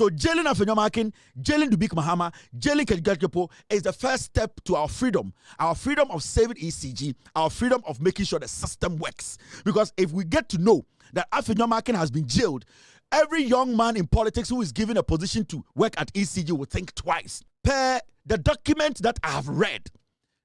So jailing Afenyo Markin, jailing Dubik Mahama, jailing Kejigakepo is the first step to our freedom of saving ECG, our freedom of making sure the system works. Because if we get to know that Afenyo Markin has been jailed, every young man in politics who is given a position to work at ECG will think twice. Per the document that I have read,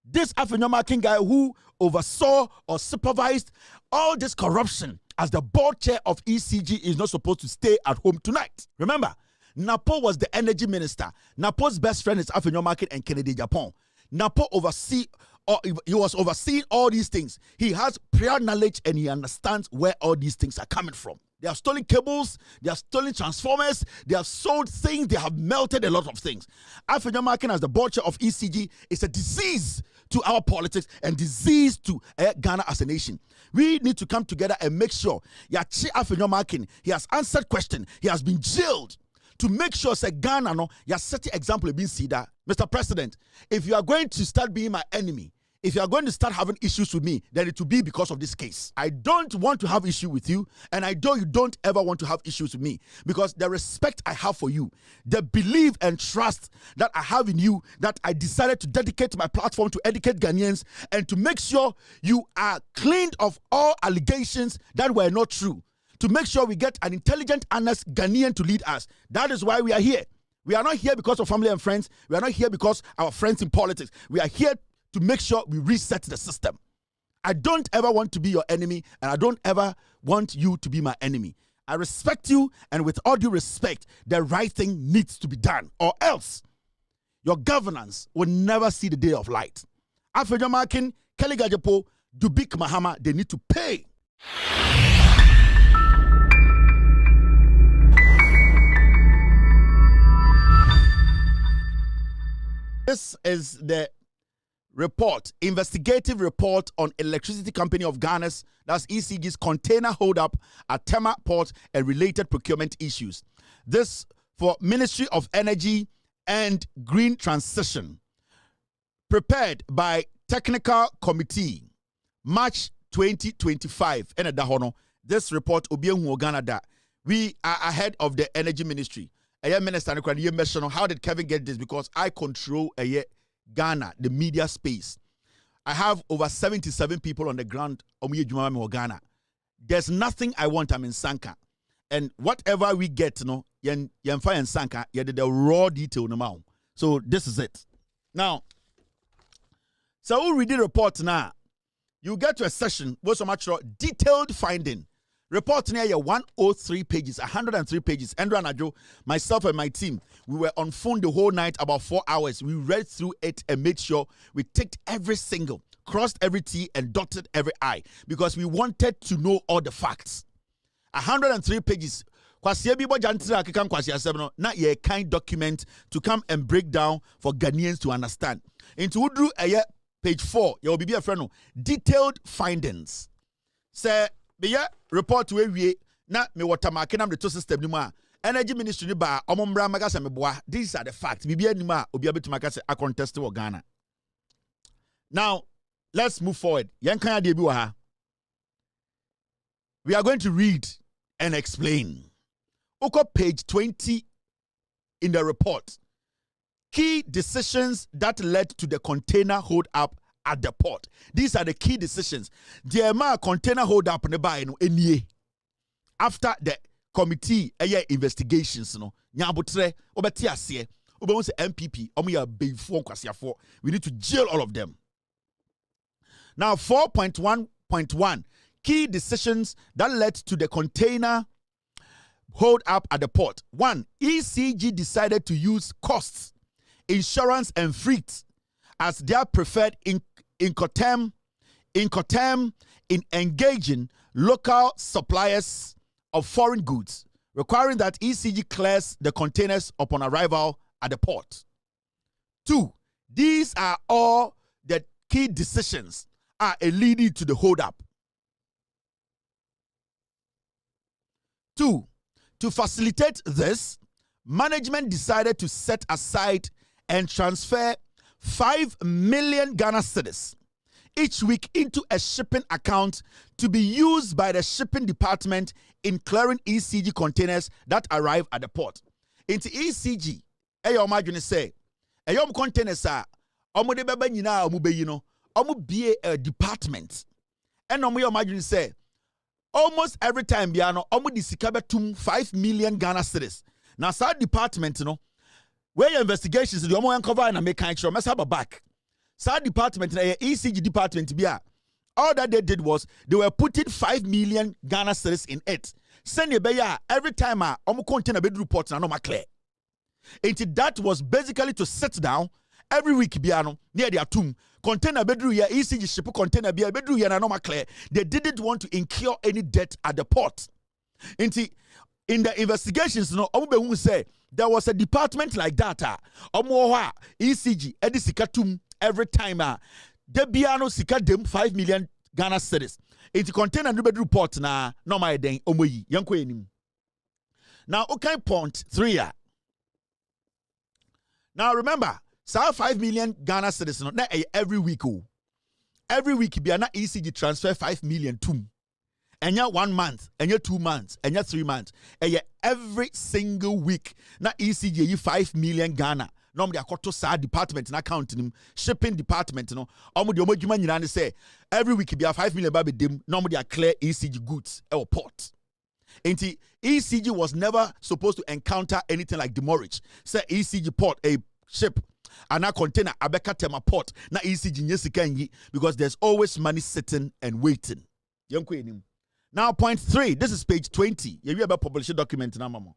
this Afenyo Markin guy who oversaw or supervised all this corruption as the board chair of ECG is not supposed to stay at home tonight. Remember, Napo was the energy minister. Napo's best friend is Afenyo Markin and Kennedy Japan. Napo he was overseeing all these things. He has prior knowledge and he understands where all these things are coming from. They have stolen cables, they have stolen transformers, they have sold things, they have melted a lot of things. Afenyo Markin as the board chair of ECG is a disease to our politics and disease to Ghana as a nation. We need to come together and make sure Yachi Afenyo Markin, he has answered question, he has been jailed to make sure say Ghana no ya set the example being see that. Mr. President, if you are going to start being my enemy, if you are going to start having issues with me, then it will be because of this case. I don't want to have issue with you, and I know you don't ever want to have issues with me, because the respect I have for you, the belief and trust that I have in you, that I decided to dedicate my platform to educate Ghanaians and to make sure you are cleaned of all allegations that were not true, to make sure we get an intelligent, honest Ghanaian to lead us. That is why we are here. We are not here because of family and friends. We are not here because our friends in politics. We are here to make sure we reset the system. I don't ever want to be your enemy, and I don't ever want you to be my enemy. I respect you, and with all due respect, the right thing needs to be done, or else your governance will never see the day of light. Afenyo Markin, Kelly Gajepo, Dubik Mahama, they need to pay. This is the report, investigative report on Electricity Company of Ghana's, that's ECG's container holdup at Tema Port and related procurement issues. This for Ministry of Energy and Green Transition. Prepared by Technical Committee, March 2025. This report will be in Ghana. We are ahead of the Energy Ministry. Minister, how did Kevin get this? Because I control Ghana, the media space. I have over 77 people on the ground in Ghana. There's nothing I want. I'm in Sanka. And whatever we get, yen fire and Sanka, the raw detail now. So this is it. Now, so we'll read the report now. You get to a session where so much detailed finding. Report near 103 pages, 103 pages. Andrew and Ajo, myself and my team, we were on phone the whole night, about 4 hours. We read through it and made sure we ticked every single, crossed every T and dotted every I, because we wanted to know all the facts. 103 pages. Not a kind document to come and break down for Ghanaians to understand. Into Udru page 4, you will be a friend. Detailed findings. Say, Beya report where we na me water marking am the two system ni ma energy ministry ni ba omombra magasa meboa. These are the facts. Bibia ni ma obi abetu makase a contest wo Ghana. Now let's move forward. Yenkan ade bi wa ha. We are going to read and explain. Oko page 20 in the report. Key decisions that led to the container hold up at the port. These are the key decisions. The container hold up after the committee investigations, nyabotre obeti ase obewon MPP omoya before kwasiafo. We need to jail all of them. Now 4.1.1 key decisions that led to the container hold up at the port. 1. ECG decided to use costs, insurance and freight as their preferred Incoterm in engaging local suppliers of foreign goods, requiring that ECG clears the containers upon arrival at the port. 2. These are all the key decisions leading to the hold-up. 2. To facilitate this, management decided to set aside and transfer 5 million Ghana cedis each week into a shipping account to be used by the shipping department in clearing ECG containers that arrive at the port. Into ECG, eyo madwene say, eyo containers are omo de beba nyina omo be yi no, omo be a department. And omo yo madwene say, almost every time biano, omo di sika betum 5 million Ghana cedis. Now, sa department, where your investigations, the omo uncover and make kind sure, mess have a back. Sa department, ECG department, all that they did was they were putting 5 million Ghana cedis in it. Send you every time omo contain a bed report na no ma clear. And that was basically to sit down every week biano near their tomb. Container bedroom here, ECG ship container be a bedroom here na no ma clear. They didn't want to incur any debt at the port. In the investigations, omo say there was a department like that. Omo ECG edisikatum every time Debiano sika dem 5 million Ghana cedis. It contain a new bed report na no my den omoyi yanko enim. Now okay point 3. Now remember, sa 5 million Ghana cedis no na every week Every week be na ECG transfer 5 million to. Enya 1 month, enya 2 months, enya 3 months. Every single week na ECG yi 5 million Ghana. Normally, akoto sa department na account nim shipping department no. Omo de omo djuma nyina ne say every week be 5 million ba be dem. Normally, clear ECG goods or port. Enti ECG was never supposed to encounter anything like demurrage. Say ECG port a ship and a container abeka tema port na ECG nyesika nyi because there's always money sitting and waiting. Yanko enim. Now point 3. This is page 20. You about publish document na mama.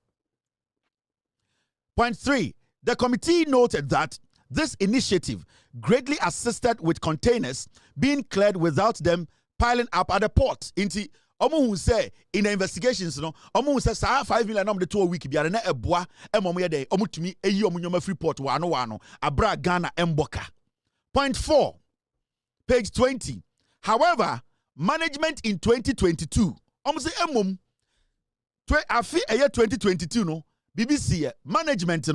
Point 3. The committee noted that this initiative greatly assisted with containers being cleared without them piling up at the port. Inti omo who say in the investigations omo who say sa 5 million nom de 2 week biara na eboa emomo ye dey omo tumi eyi omo nyoma free port wano abra Ghana emboka. Point 4. Page 20. However, management in 2022 omo say emom afi eye 2022 no BBC management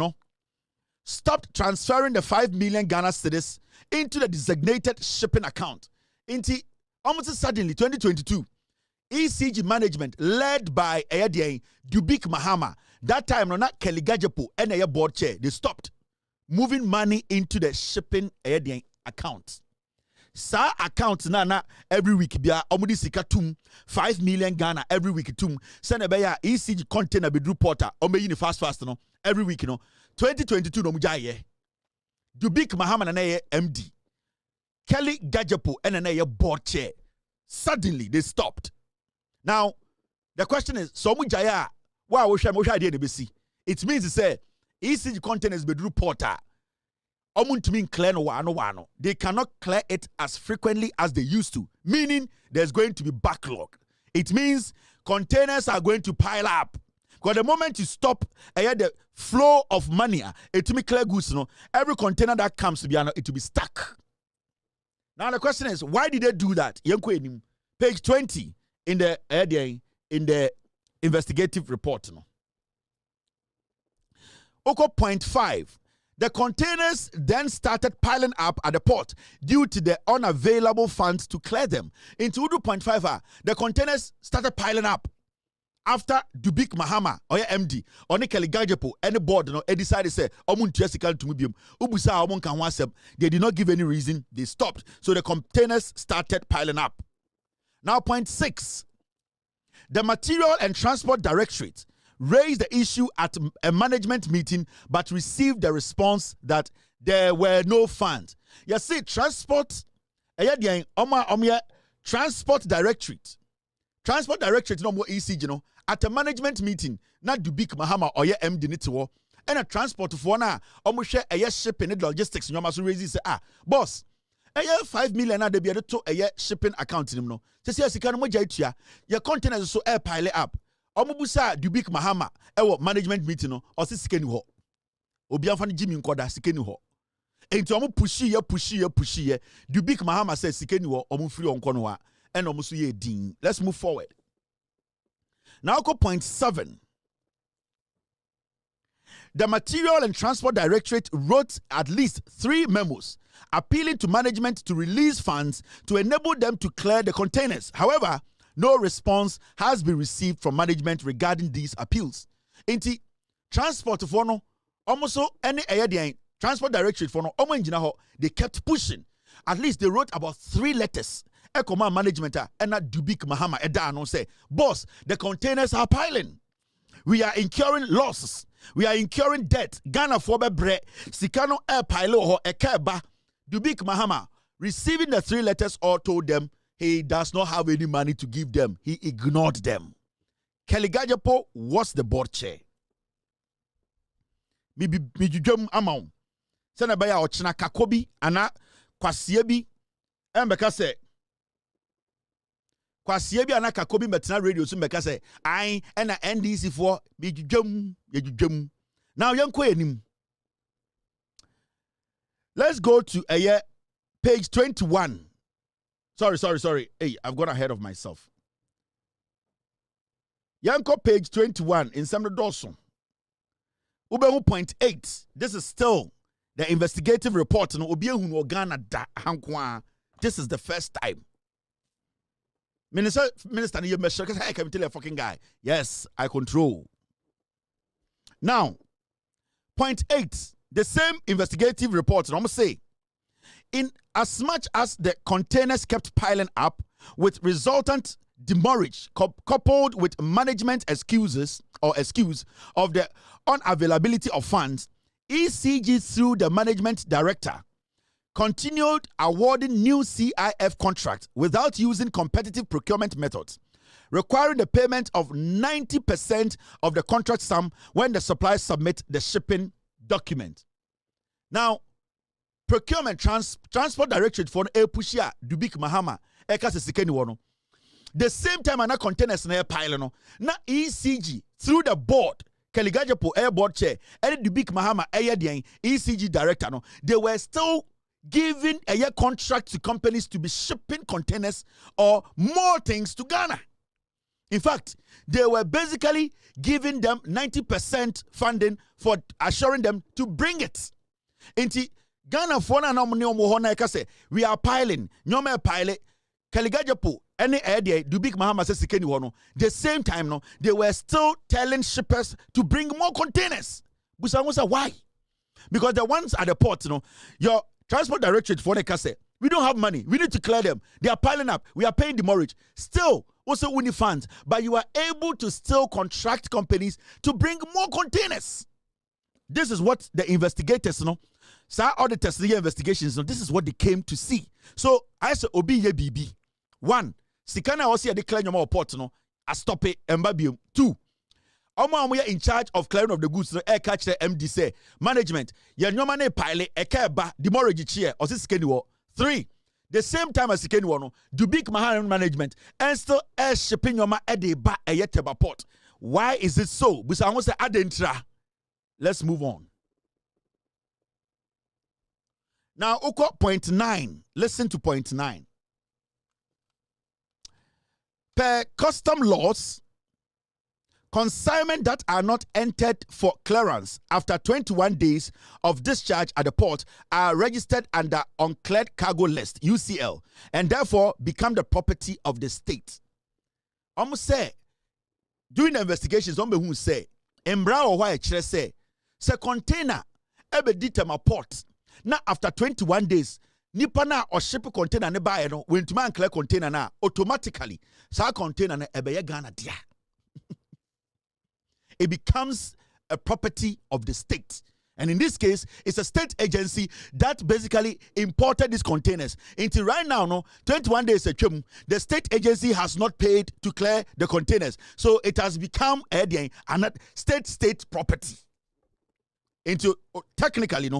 stopped transferring the 5 million Ghana cedis into the designated shipping account. Almost suddenly, 2022, ECG management led by Dubik Mahama, that time not Kelly Gajapo and a board chair, they stopped moving money into the shipping account. Sa account na every week bia omudi sika tum 5 million Ghana every week tum send a ECG container be reporter omeyi fast no every week 2022 no mujaye Dubik Mahama na MD Kelly Gajapo and na board chair. Suddenly they stopped. Now the question is so mujaya wa wo hwe idea ne besi. It means to say ECG containers be reporter. They cannot clear it as frequently as they used to, meaning there's going to be backlog. It means containers are going to pile up. Because the moment you stop the flow of money, it will be clear goods. Every container that comes to be it will be stuck. Now the question is, why did they do that? Page 20 in the investigative report. Point 5. The containers then started piling up at the port due to the unavailable funds to clear them. Into 2.5, the containers started piling up after Dubik Mahama or MD or Kelly Gajapo any board decided to say they did not give any reason, they stopped. So the containers started piling up. Now point 6. The Material and Transport Directorate raised the issue at a management meeting but received the response that there were no funds. You see, Transport Directorate no more ECG at a management meeting not Dubik Mahama or MD nitiwo and a transport for na share a shipping and logistics no must raise say boss 5 million na de be to a shipping account no say sika no mo jaitua your containers so air pile up Omubusa Dubik Mahama ewo management meeting no o se sika ni ho obi amfa no Jimmy nkoda sika ni ho enti omu pushi ye Dubik Mahama says sika ni ho omu free onko no a and omu so ye din. Let's move forward. Now go point 7. The Material and Transport Directorate wrote at least 3 memos appealing to management to release funds to enable them to clear the containers. However, no response has been received from management regarding these appeals. transport for no almost any transport directorate for no they kept pushing. At least they wrote about 3 letters. Command management and not Dubik Mahama Edano say, boss, the containers are piling. We are incurring losses. We are incurring debt. Ghana for bre Sikano air pilo or ekeba. Dubik Mahama receiving the 3 letters all told them he does not have any money to give them. He ignored them. Kelly Gajapo was the board chair. Mijujum amount. Senabaya ochina kakobi ana kwasiebi embeka se kwasiebi ana kakobi metna radio so mbeka se ai na NDC for mijujum. Now yanko enim. Let's go to page 21. Sorry. Hey, I've gone ahead of myself. Yanko page 21 in Samuel Dawson. Ubehu point 8. This is still the investigative report. No, this is the first time. Minister, you must I can tell a fucking guy. Yes, I control. Now, point 8. The same investigative report. I'm say, in as much as the containers kept piling up with resultant demurrage coupled with management excuse of the unavailability of funds, ECG through the management director continued awarding new CIF contracts without using competitive procurement methods, requiring the payment of 90% of the contract sum when the suppliers submit the shipping document. Now, Procurement Transport Directorate for Pushia Dubik Mahama Ekas Sikeni Wono. The same time ana containers na pile no na ECG through the board Keligajapo air board chair and Dubik Mahama ECG director no, they were still giving a year contract to companies to be shipping containers or more things to Ghana. In fact, they were basically giving them 90% funding for assuring them to bring it. Inti Ghana fona na say we are piling, nyome pile, Kaligajapo, any idea, Dubik Mahama says Sikeni Wono. The same time, no, they were still telling shippers to bring more containers. Busangosa, why? Because the ones at the port, your transport directorate for the say, we don't have money, we need to clear them. They are piling up, we are paying demurrage. Still, also winning funds, but you are able to still contract companies to bring more containers. This is what the investigators, auditors, the investigations, this is what they came to see. So I said, Obi ye BB. 1, Sikana was here declaring your port, I stop it, Mbabium. 2, we are in charge of clearing of the goods, air catch the MD say, management, your money pilot, a keba, demurrage chair, or this Kenny. 3, the same time as Kenny one, Dubik Mahan management, and still air shipping your at the ba a yeteba port. Why is it so? Because I want to add intra. Let's move on. Now, point 9. Listen to point 9. Per custom laws, consignment that are not entered for clearance after 21 days of discharge at the port are registered under uncleared cargo list, UCL, and therefore become the property of the state. Almost say, during the investigations, who say, Embra or why say, container, ebe ditema port. Now, after 21 days, nipa na or ship container ne buy no when to man clear container na automatically sa container na ebe Ghana dia. It becomes a property of the state. And in this case, it's a state agency that basically imported these containers. Until right now, 21 days the state agency has not paid to clear the containers. So it has become a state property. Into technically,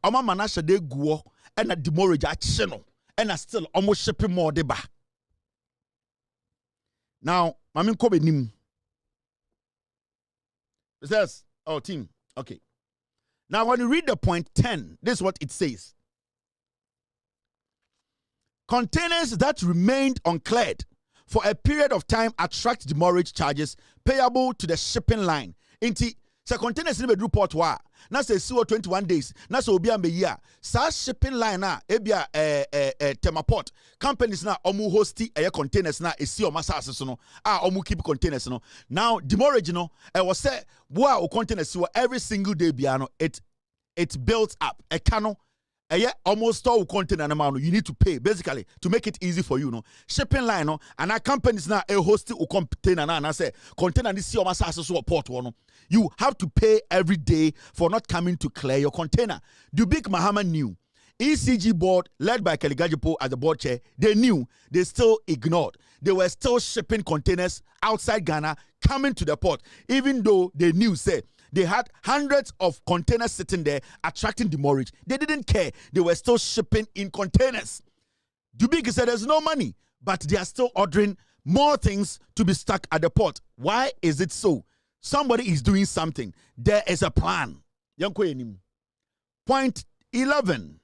Ama manasha de guo and a demurrage channel and a still almost shipping more deba. Now, Mamin Kobe Nim. It says, oh, team. Okay. Now, when you read the point 10, this is what it says. Containers that remained uncleared for a period of time attract demurrage charges payable to the shipping line. Inti, so containers in the report wa na say see 21 days na say obi am year sa shipping line na ebia Temaport companies na omu hosti containers na esi o masase so no omu keep containers no. Now demurrage no was say boa o containers every single day bia no it builds up a cano almost all container amount you need to pay basically to make it easy for you no shipping line no and our companies now a host o container na say container this see o masase so port no you have to pay every day for not coming to clear your container. The big Mahama knew. ECG board led by Kelly Gajipo as the board chair, they knew, they still ignored. They were still shipping containers outside Ghana coming to the port, even though they knew, say, they had hundreds of containers sitting there attracting demurrage. They didn't care. They were still shipping in containers. Dubik said there's no money, but they are still ordering more things to be stuck at the port. Why is it so? Somebody is doing something. There is a plan. Point 11.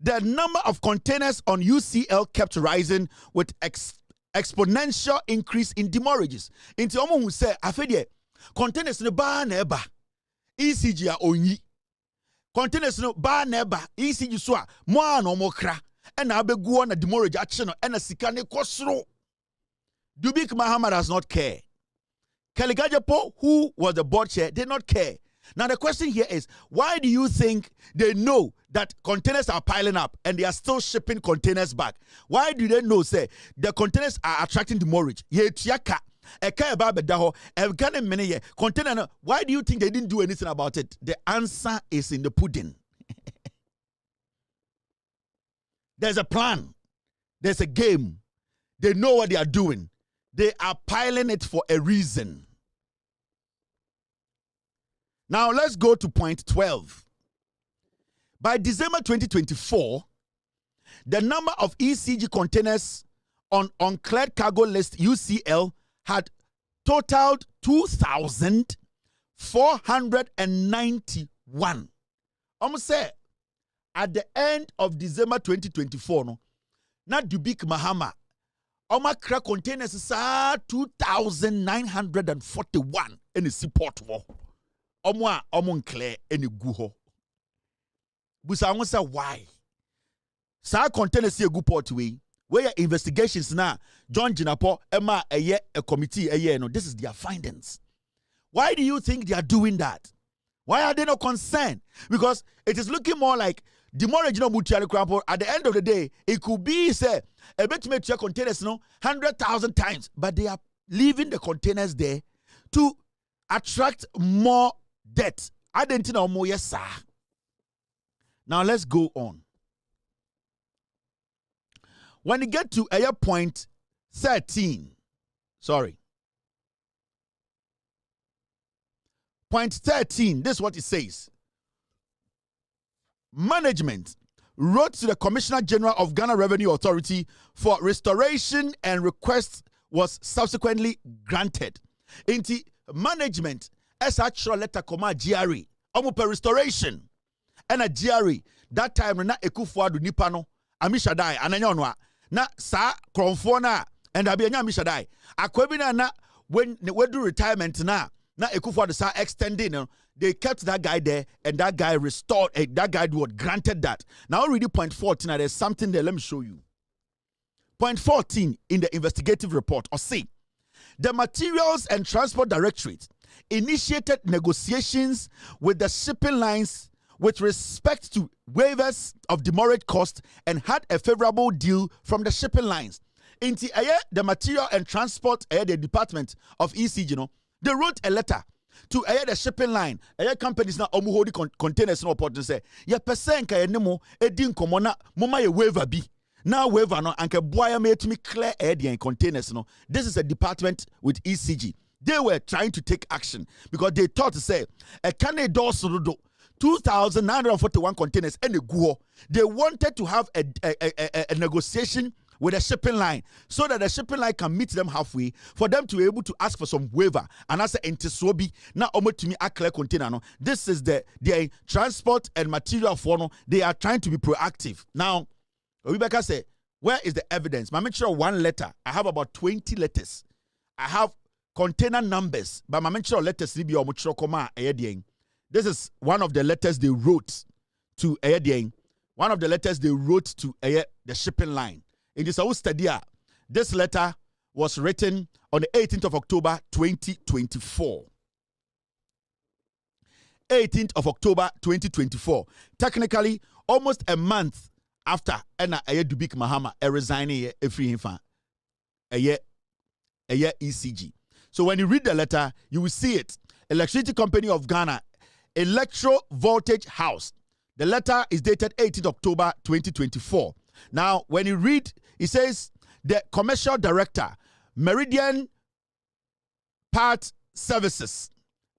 The number of containers on UCL kept rising with exponential increase in demurrages. Into omo who say afedie containers no ba na eba ECG a onyi containers no ba na eba ECG so a mo an omo kra and na abegu na demurrage ache no and sika ne kosoro. Dubik Mahama does not care. Kelly Gajipo, who was the board chair, did not care. Now the question here is, why do you think they know that containers are piling up and they are still shipping containers back? Why do they know, say, the containers are attracting demurrage? Why do you think they didn't do anything about it? The answer is in the pudding. There's a plan. There's a game. They know what they are doing. They are piling it for a reason. Now let's go to point 12. By December 2024, the number of ECG containers on uncleared cargo list UCL had totaled 2,491. Say at the end of December 2024, no, not Dubik Mahama, crack containers is 2,941 in the seaport war. Clear any guho. Busa say why? Sa containers see a good port way. Where investigations now, John Jinapo, Emma, a committee, no, this is their findings. Why do you think they are doing that? Why are they not concerned? Because it is looking more like demurrage no mutual crampo. At the end of the day, it could be say a bit to make your containers 100,000 times, but they are leaving the containers there to attract more debt. I didn't know more, yes, sir. Now let's go on. When you get to point 13, sorry. Point 13, this is what it says. Management wrote to the Commissioner General of Ghana Revenue Authority for restoration and request was subsequently granted. Into management, as actual letter comma GRE, per restoration, and a GRE, that time na ekufuadu nipano, amishadai, ananyonwa, na sa kronfona, and abianya amishadai. Akwebina na when we do retirement na ekufuadu sa extending, they kept that guy there, and that guy restored, that guy would granted that. Now already point 14, there's something there, let me show you. Point 14 in the investigative report, or see, the Materials and Transport Directorate initiated negotiations with the shipping lines with respect to waivers of demurrage cost and had a favorable deal from the shipping lines. In the Material and Transport the Department of ECG, they wrote a letter to the shipping line. Companies now hold containers no port and say, "Ya percent ka enemo edin komona moma ye waiver bi." Now waiver no anke boya me to me clear the containers no. This is a department with ECG. They were trying to take action because they thought to say a can do 2,941 containers and a guo. They wanted to have a negotiation with a shipping line so that the shipping line can meet them halfway for them to be able to ask for some waiver. And as a entisobi now to me a clear container no. This is the transport and material for no. They are trying to be proactive. Now Rebecca say, where is the evidence? I make sure one letter. I have about 20 letters. I have container numbers, but my mention letters be this is one of the letters they wrote to one of the letters they wrote to the shipping line. In this study, this letter was written on the 18th of October 2024. 18th of October 2024. Technically, almost a month after Dubik Mahama resigning free him ECG. So when you read the letter, you will see it. Electricity Company of Ghana, Electro Voltage House. The letter is dated 18th October 2024. Now, when you read, it says the commercial director, Meridian Part Services,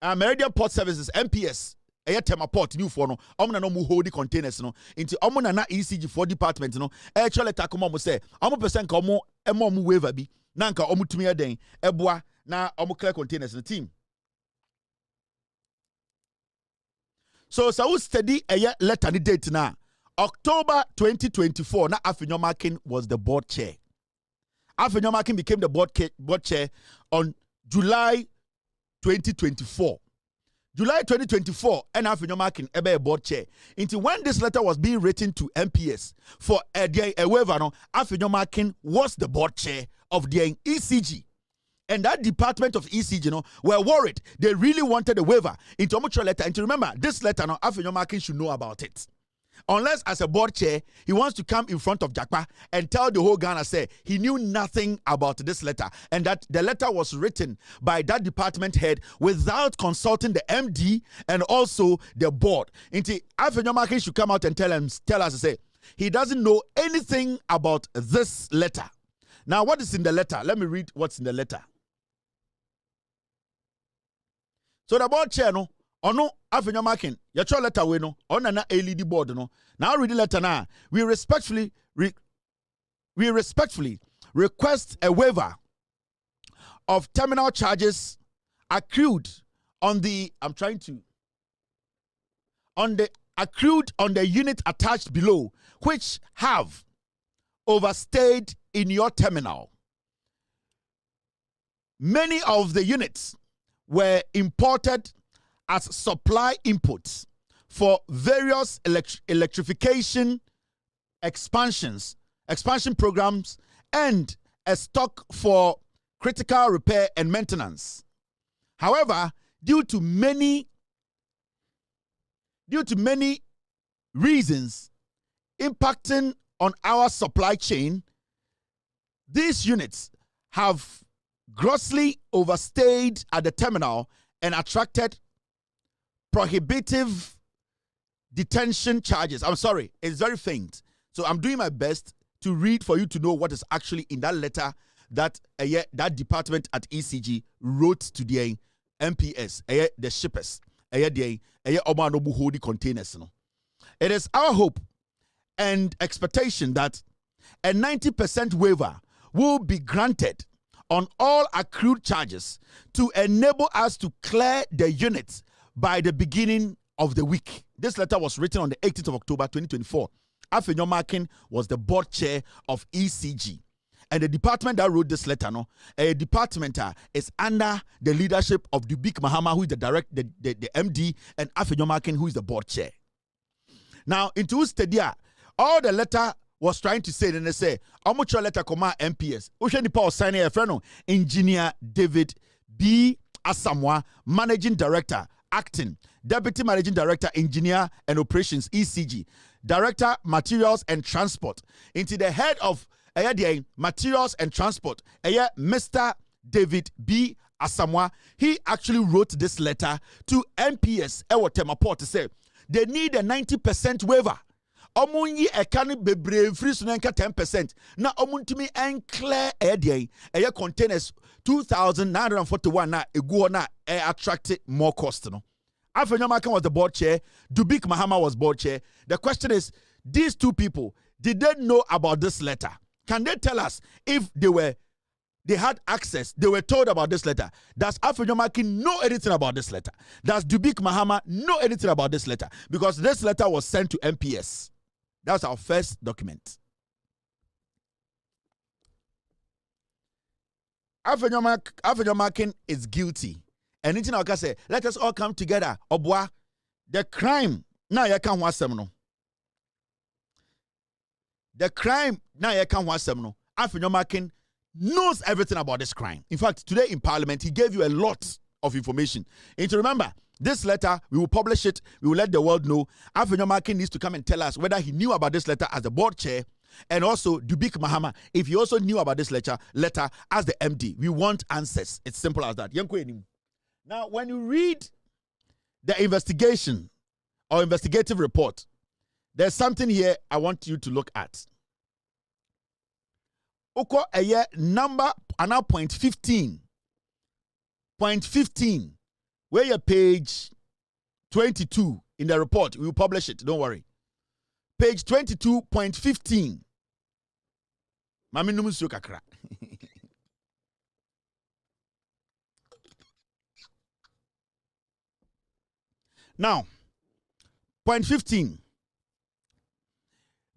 Meridian Port Services, MPS, tema port new for no no mu hold the containers no into na ECG for department no actually letter come mo say person ka mo mu waiver bi na nka tumi eden eboa na clear containers no team. So we study letter the date na October 2024 na Afenyo Markin was the board chair. Afenyo Markin became the board chair on July 2024. July 2024, and Afenyo Markin a board chair. Until when this letter was being written to MPS for a waiver, Afenyo Markin was the board chair of the ECG. And that department of ECG, were worried. They really wanted a waiver into a mutual letter. And to remember, this letter, Afenyo Markin should know about it. Unless as a board chair, he wants to come in front of Jakpa and tell the whole Ghana, say he knew nothing about this letter and that the letter was written by that department head without consulting the MD and also the board. Until Afenyo Markin should come out and tell us, say he doesn't know anything about this letter. Now, what is in the letter? Let me read what's in the letter. So the board chair, Ono Afenyo Markin, your letter we no, on na LED board no. Now read the letter now. We respectfully request a waiver of terminal charges accrued on the unit attached below, which have overstayed in your terminal. Many of the units were imported as supply inputs for various electrification expansion programs and a stock for critical repair and maintenance. However, due to many reasons impacting on our supply chain, these units have grossly overstayed at the terminal and attracted prohibitive detention charges. I'm sorry, it's very faint. So I'm doing my best to read for you to know what is actually in that letter that that department at ECG wrote to the MPS, the shippers, the holding containers. It is our hope and expectation that a 90% waiver will be granted on all accrued charges to enable us to clear the units by the beginning of the week. This letter was written on the 18th of October 2024. Afenyo Markin was the board chair of ECG. And the department that wrote this letter, a department is under the leadership of Dubik Mahama, who is the MD, and Afenyo Markin, who is the board chair. Now, into study, all the letter was trying to say, then they say, how much your letter come MPS? Usheni Paul signing a friend, Engineer David B. Asamoah, Managing Director, Acting, Deputy Managing Director, Engineer and Operations, ECG, Director, Materials and Transport, into the head of Materials and Transport, Mr. David B. Asamoah. He actually wrote this letter to MPS, to say they need a 90% waiver. Omunyi ekani bebre free sunenka 10%. Na omuntumi enclear containers 2,941 na egu na attract more cost no. Afenyo Markin was the board chair, Dubik Mahama was board chair. The question is, these two people, did they know about this letter? Can they tell us if they had access, they were told about this letter? Does Afenyo Markin know anything about this letter? Does Dubik Mahama know anything about this letter? Because this letter was sent to MPS. That's our first document. Afenyo Markin is guilty. And it's now say, let us all come together. Obwa, the crime now you can't want some no. The crime now you can't want some no. Afenyo Markin knows everything about this crime. In fact, today in Parliament, he gave you a lot of information. And to remember, this letter, we will publish it. We will let the world know. Afenyo Markin needs to come and tell us whether he knew about this letter as the board chair, and also Dubik Mahama, if he also knew about this letter as the MD. We want answers. It's simple as that. Now, when you read the investigation or investigative report, there's something here I want you to look at. Oko eye number ana point 15. Point 15. Where your page 22 in the report. We will publish it. Don't worry. Page 22.15. Mami numusio kakra. Now, point 15.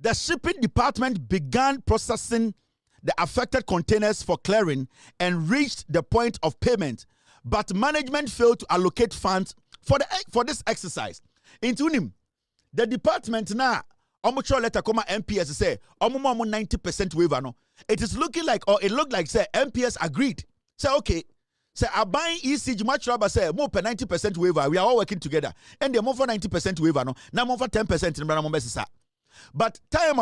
The shipping department began processing the affected containers for clearing and reached the point of payment, but management failed to allocate funds for this exercise. Into him, the department now, sure letter comma MPS say, 90% waiver no. It is looking like, or it looked like say MPS agreed. Say okay. Say I buying ECG much rather say more per 90% waiver. We are all working together. And they more for 90% waiver no. Now more for 10% in Brana. But time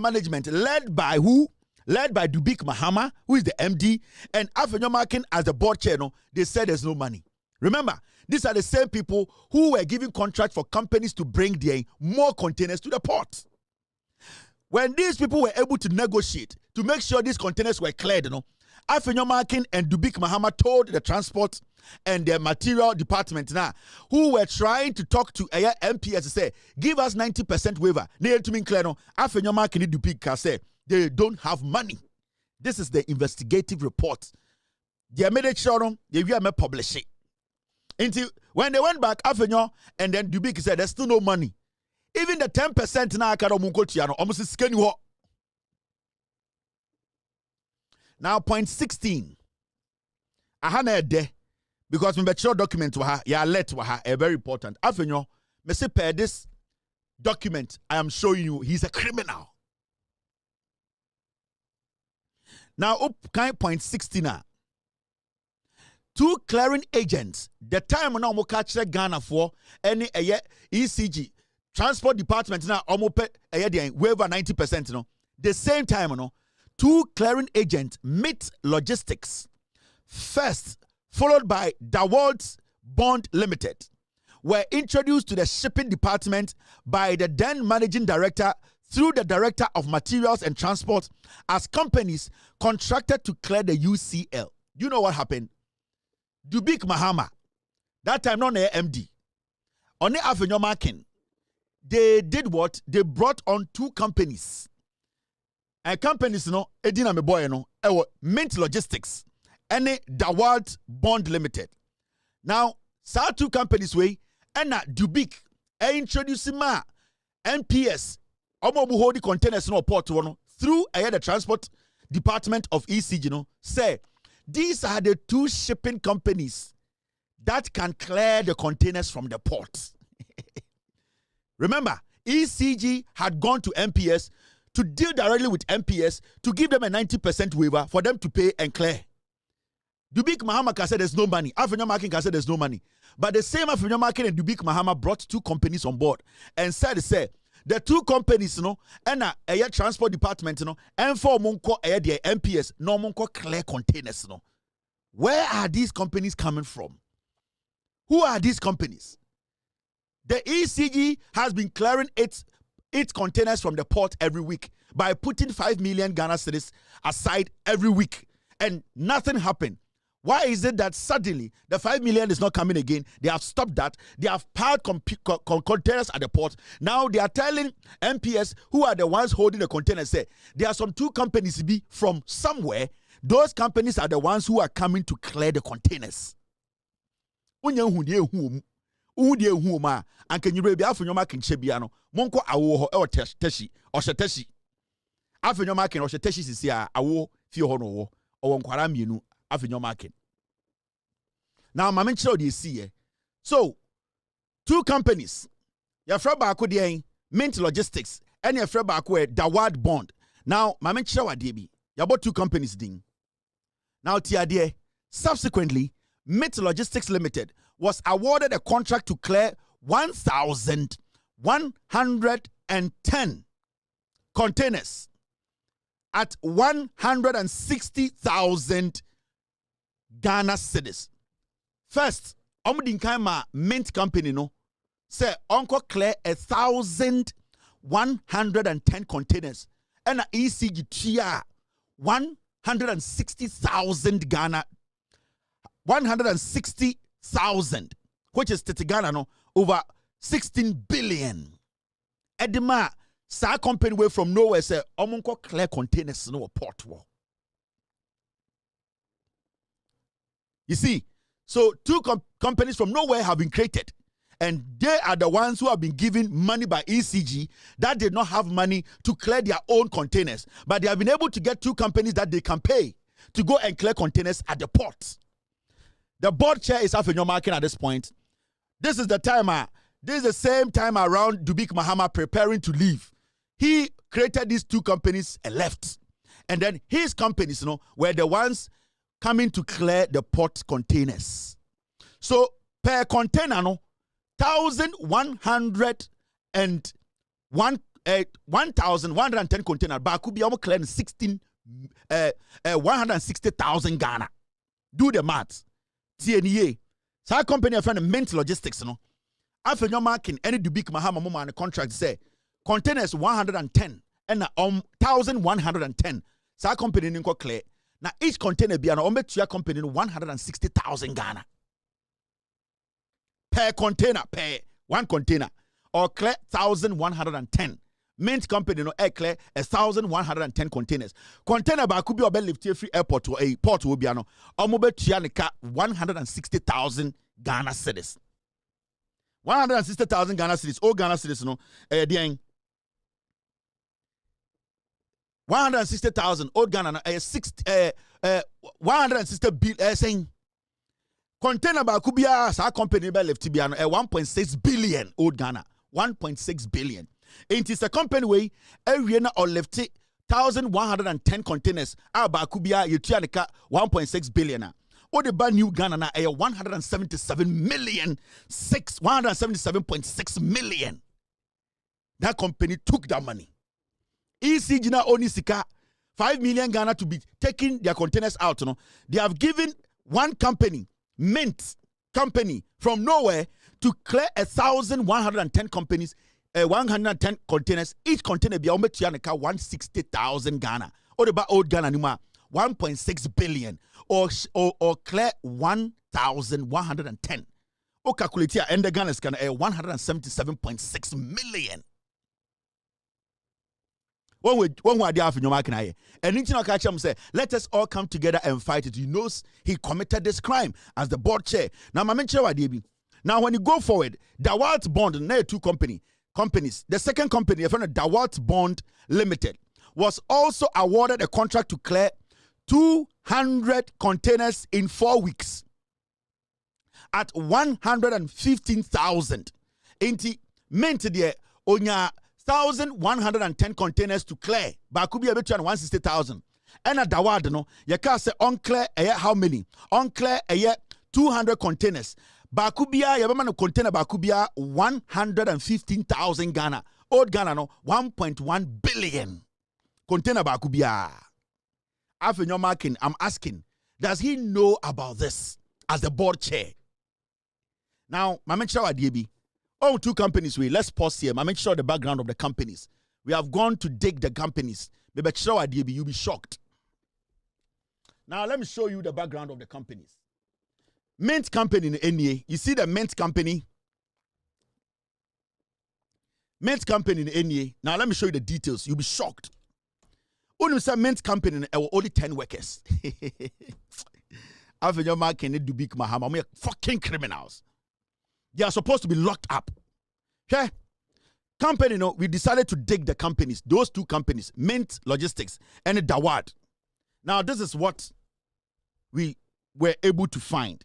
management led by who? Led by Dubik Mahama, who is the MD, and Afenyo Markin as the board chair, no, they said there's no money. Remember, these are the same people who were giving contract for companies to bring their more containers to the port. When these people were able to negotiate to make sure these containers were cleared, you know, Afenyo Markin and Dubik Mahama told the transport and the material department now, who were trying to talk to MPS to say, give us 90% waiver. They to mean clear no. Afenyo Markin and Dubik say they don't have money. This is the investigative report. They made it sure they will publish it. Until when they went back, Afenyo and then Dubik said there's still no money. Even the 10% now almost is skinny. Now point 16. Ahana de because me sure document waha ya let waha very important. Afenyo me say per this document I am showing you he's a criminal. Now up kind point 16 now. Two clearing agents, the time now mo catch Ghana for any ECG transport department now almost pay waiver 90%, no. The same time, no, two clearing agents meet logistics first, followed by Dawald's Bond Limited, were introduced to the shipping department by the then managing director through the director of materials and transport as companies contracted to clear the UCL. You know what happened? Dubik Mahama, that time not the MD, on the Afenyo Markin, they did what? They brought on two companies. And companies, no, Edina me boy, no, Mint Logistics, and Dawald Bond Limited. Now, sa two companies way, and Dubik, introducing ma MPS, hold the containers no port no through the transport department of ECG, no, say these are the two shipping companies that can clear the containers from the port. Remember, ECG had gone to MPS to deal directly with MPS to give them a 90% waiver for them to pay and clear. Dubik Mahama can say there's no money. Afenyo Markin can say there's no money. But the same Afenyo Markin and Dubik Mahama brought two companies on board and said, the two companies, and a transport department, and for Monko the MPS, no Monko clear containers, Where are these companies coming from? Who are these companies? The ECG has been clearing its containers from the port every week by putting 5 million Ghana cedis aside every week, and nothing happened. Why is it that suddenly the 5 million is not coming again? They have stopped that. They have piled containers at the port. Now they are telling MPS, who are the ones holding the containers, say there are some two companies be from somewhere. Those companies are the ones who are coming to clear the containers. And can you be Afenyo Markin Chebiano? Monko awo or teshi or sheteshi. Afenyo Markin or sheteshi is here. Awo fio hono or one quaram you Afenyo Markin. Now, my mention of the see. So, two companies. Your friend baako de Mint Logistics and your friend baako Dawad Bond. Now, my mention of the you bought two companies ding. Now, Tiadie, subsequently, Mint Logistics Limited was awarded a contract to clear 1,110 containers at 160,000 Ghana cedis. First, Omudinkaima Mint Company no say Uncle clear 1,110 containers and a ECG chia 160,000 Ghana 160,000, which is Ghana no over 16 billion. Edema sa company way from nowhere say omunko clear containers no port war. You see, so two companies from nowhere have been created, and they are the ones who have been given money by ECG that did not have money to clear their own containers, but they have been able to get two companies that they can pay to go and clear containers at the port. The board chair is Afenyo Markin at this point. This is the time. This is the same time around Dubik Mahama preparing to leave. He created these two companies and left, and then his companies, were the ones coming to clear the port containers. So per container, 1,110 container, but could be almost clearing 160,000 Ghana. Do the math. TNA. So our company friend Mint Logistics, Afenyo Markin, any Dubik Mahama Moma on the contract say containers 110 and 1,110. So our company ninko clear. Now each container be an ombetua company 160,000 Ghana per container, per one container, or clear 1,110. Mint company clear 1,110 containers. Container ba could be obe lift free airport to a port will be ano omobetua nika 160,000 Ghana cedis. 160,000 Ghana cedis. All Ghana cedis the 160,000 old Ghana 160 bill saying container ba could be a company by left to be 1.6 billion old Ghana 1.6 billion. It is a company way area or left 1,110 containers ba could be a 1.6 billion. Or the brand new Ghana na 177.6 million. That company took that money. ECG na only sika 5 million Ghana to be taking their containers out. They have given one company, Mint company, from nowhere to clear 1,110 companies, 110 containers. Each container be almost 160,000 Ghana. Or the old Ghana numa 1.6 billion or clear 1,110. O calculate here and the Ghana is gonna 177.6 million. When we are there for Markin, and Inchino Kacham say, let us all come together and fight it. He knows he committed this crime as the board chair. Now, my mention what now when you go forward, Dawat Bond, two companies. The second company, Dawat Bond Limited, was also awarded a contract to clear 200 containers in 4 weeks at 115,000. Inti meant the onya 1,110 containers to clear, but could be a bit 160,000. And at Dawad, you can say unclear how many? Unclear 200 containers. Bakubia, Yabaman container Bakubia 115,000 Ghana. Old Ghana 1.1 billion. Container Bakubia. Afenyo Markin, I'm asking, does he know about this as the board chair? Now, my mention of DB. Oh, two companies. Let's pause here. I make sure the background of the companies. We have gone to dig the companies. Maybe show DB, you'll be shocked. Now, let me show you the background of the companies. Mint company in NA. You see the Mint company? Mint company in NA. Now, let me show you the details. You'll be shocked. Only say Mint company only 10 workers. Afenyo Markin do big Mahama. We are fucking criminals. They are supposed to be locked up. Okay? Company, we decided to dig the companies, those two companies, Mint Logistics and Dawad. Now, this is what we were able to find.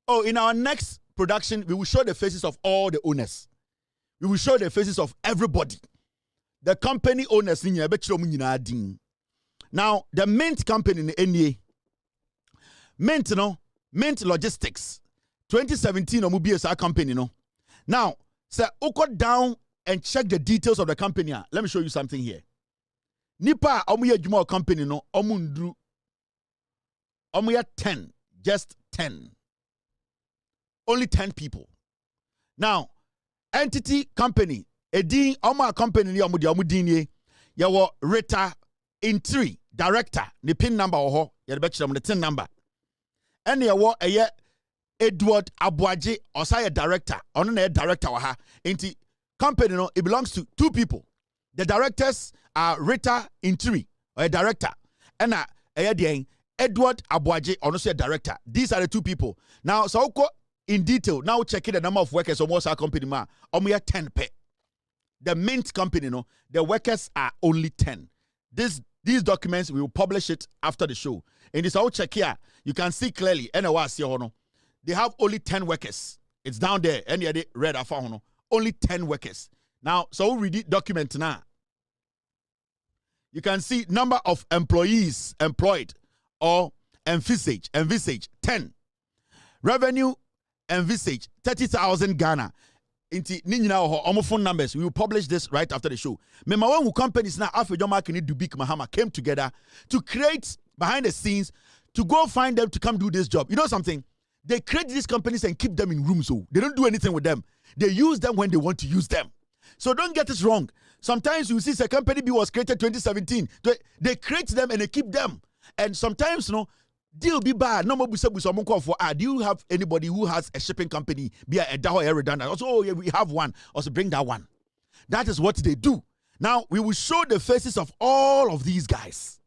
Oh, in our next production, we will show the faces of all the owners. We will show the faces of everybody. The company owners. Now, the Mint company in the NA, Mint, Mint Logistics, 2017, or company, Now, sir, go down and check the details of the company. Let me show you something here. Nipa, omuye company, omundru, omuya 10, just 10. Only 10 people. Now, entity company, edin oma company ni omudi yawo Rita in 3 director, the pin number oho, the tin number. And yawo Edward Abuaje Osaya director, on a director waha. Inti company it belongs to 2 people. The directors are Rita in 3, or a director, and Edward Abuaje, also a director. These are the 2 people. Now, so in detail, now checking the number of workers on what's our company, we are 10 pay. The Mint company, the workers are only 10. These documents, we will publish it after the show. In this I'll check here, you can see clearly, they have only 10 workers. It's down there, and they read only 10 workers. Now, so we read the document now. You can see number of employees employed or envisage 10. Revenue envisage 30,000 Ghana. Inti ninyina phone numbers. We will publish this right after the show. Mema who companies now Afenyo Markin Dubik Mahama came together to create behind the scenes to go find them to come do this job. You know something? They create these companies and keep them in rooms. So they don't do anything with them. They use them when they want to use them. So don't get this wrong. Sometimes you see a company B was created 2017. They create them and they keep them. And sometimes, deal be bad. No more for do you have anybody who has a shipping company? Be a redundant. Also, yeah, we have one. Also, bring that one. That is what they do. Now we will show the faces of all of these guys.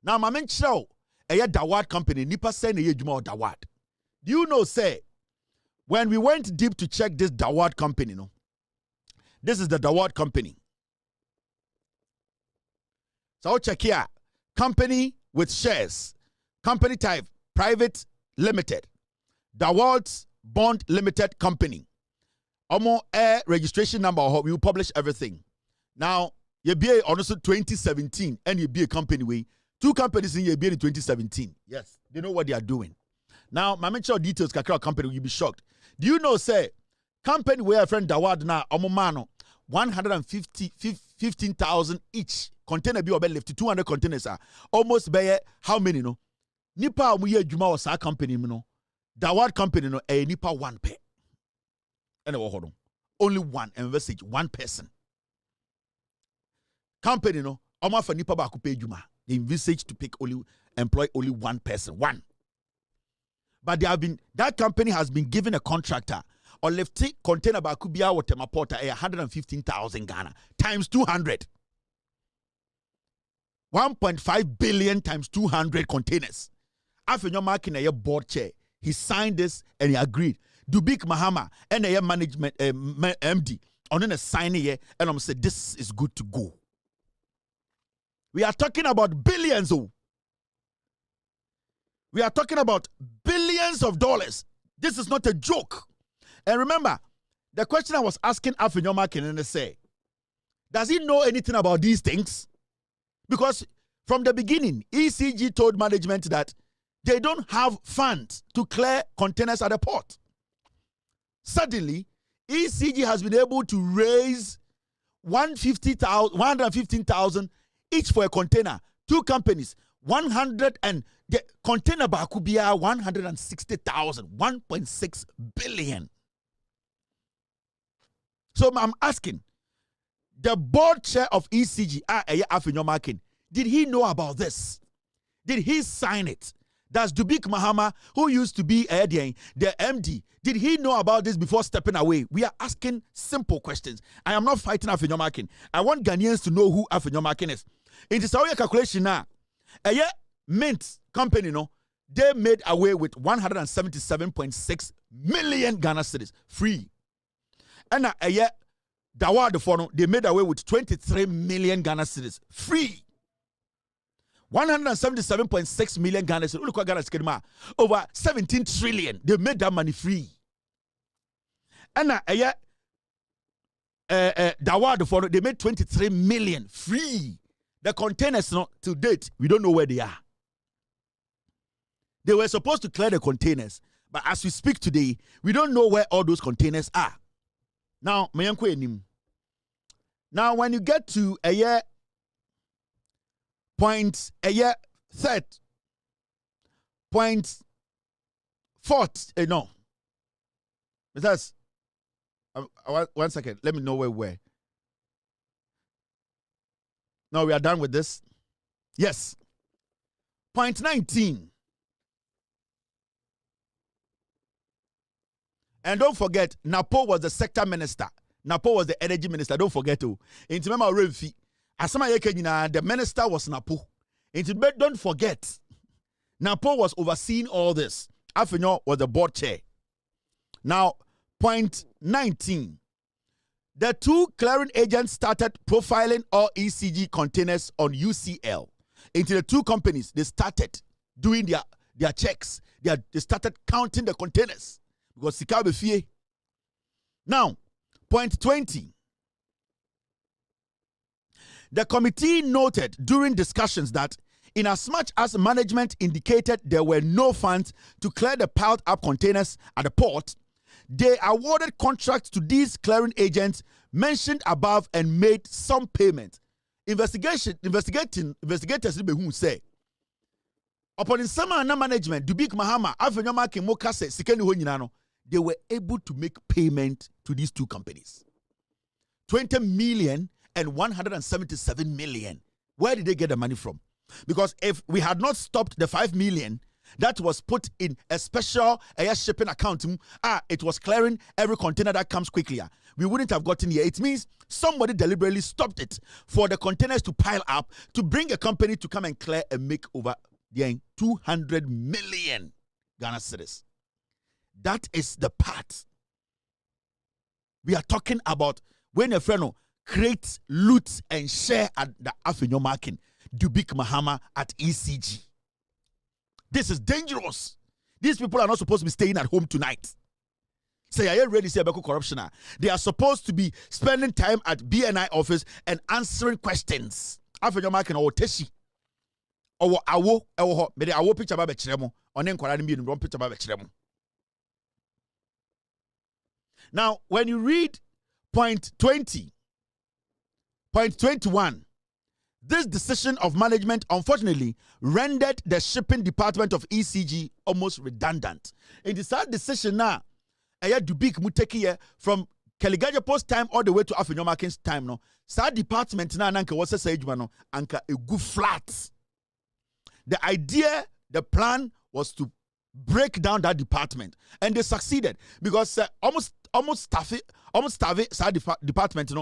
Now, my man show a Dawad company. Nipa send a Dawad. Do you know, say, when we went deep to check this Dawad company, this is the Dawad company. So I'll check here. Company with shares. Company type, private limited. Dawad Bond Limited Company. Omo air registration number, we will publish everything. Now, you be also 2017, and you be a company way. 2 companies in your be in 2017. Yes, they know what they are doing. Now, my mention details kakra company, you'll be shocked. Do you know, say, company where a friend Dawad na omomano 115,000 each container be obey left 200 containers are almost by how many nipa mu ye adwuma was our company Dawad company nipa 1 pair. And only one envisage 1 person. Company omo for nipa ba ku pay adwuma. They envisage to employ only 1 person. 1. But that company has been given a contractor or left container by Kubia or Temaporta 115,000 Ghana times 200. 1.5 billion times 200 containers. Afenyo Markin a board chair. He signed this and he agreed. Dubik Mahama and a management MD on a sign here and I'm saying this is good to go. We are talking about billions. We are talking about billions of dollars. This is not a joke. And remember, the question I was asking Afenyo Markin and they say, does he know anything about these things? Because from the beginning, ECG told management that they don't have funds to clear containers at the port. Suddenly, ECG has been able to raise 115,000 each for a container. 2 companies, 100 and the container bakubia 160,000, 1.6 billion. So I'm asking, the board chair of ECG, Afenyo Markin, did he know about this? Did he sign it? Does Dubik Mahama, who used to be the MD, did he know about this before stepping away? We are asking simple questions. I am not fighting Afenyo Markin. I want Ghanaians to know who Afenyo Markin is. In this calculation now, Mint company, they made away with 177.6 million Ghana cedis free. And Daward for they made away with 23 million Ghana cedis free. 177.6 million Ghana cedis. Look what Ghana cedis over 17 trillion. They made that money free. And Daward for they made 23 million free. The containers, to date, we don't know where they are. They were supposed to clear the containers, but as we speak today, we don't know where all those containers are. Now, when you get to a year point, a year third, point fourth, no. That's 1 second. Let me know where we were. Now we are done with this. Yes. Point 19. And don't forget, Napo was the sector minister. Napo was the energy minister. Don't forget to. Intimema Remfi. Asama yeke the minister was Napo. Don't forget, Napo was overseeing all this. Afenyo was the board chair. Now, point 19. The two clearing agents started profiling all ECG containers on UCL. Into the two companies, they started doing their checks. They started counting the containers. Because Sikabe Fie. Now, point 20. The committee noted during discussions that inasmuch as management indicated there were no funds to clear the piled up containers at the port, they awarded contracts to these clearing agents mentioned above and made some payment. Investigators who say upon in summer management, Dubik Mahama, Afenyo Markin, Mokase, Sikeni Honyinano, they were able to make payment to these two companies. 20 million and 177 million. Where did they get the money from? Because if we had not stopped the 5 million that was put in a special shipping account, it was clearing every container that comes quickly. We wouldn't have gotten here. It means somebody deliberately stopped it for the containers to pile up to bring a company to come and clear and make over 200 million Ghana cedis. That is the part we are talking about when a friend creates, loot, and share at the Afenyo Markin, Dubik Mahama at ECG. This is dangerous. These people are not supposed to be staying at home tonight. Say, are you ready to say about corruption? They are supposed to be spending time at BNI office and answering questions. Afenyo Markin or Teshi. Or awo, maybe awo picture about Chiremo, or then Korani in wrong picture about Chiremo. Now, when you read point 20, point 21, this decision of management, unfortunately, rendered the shipping department of ECG almost redundant. It is that decision now, Dubik Muteki from Keligaja Post time all the way to Afenyo Markin's time. No, that department now, Nanka was a sage man, Anka a good flat. The idea, the plan was to break down that department, and they succeeded because almost starve department,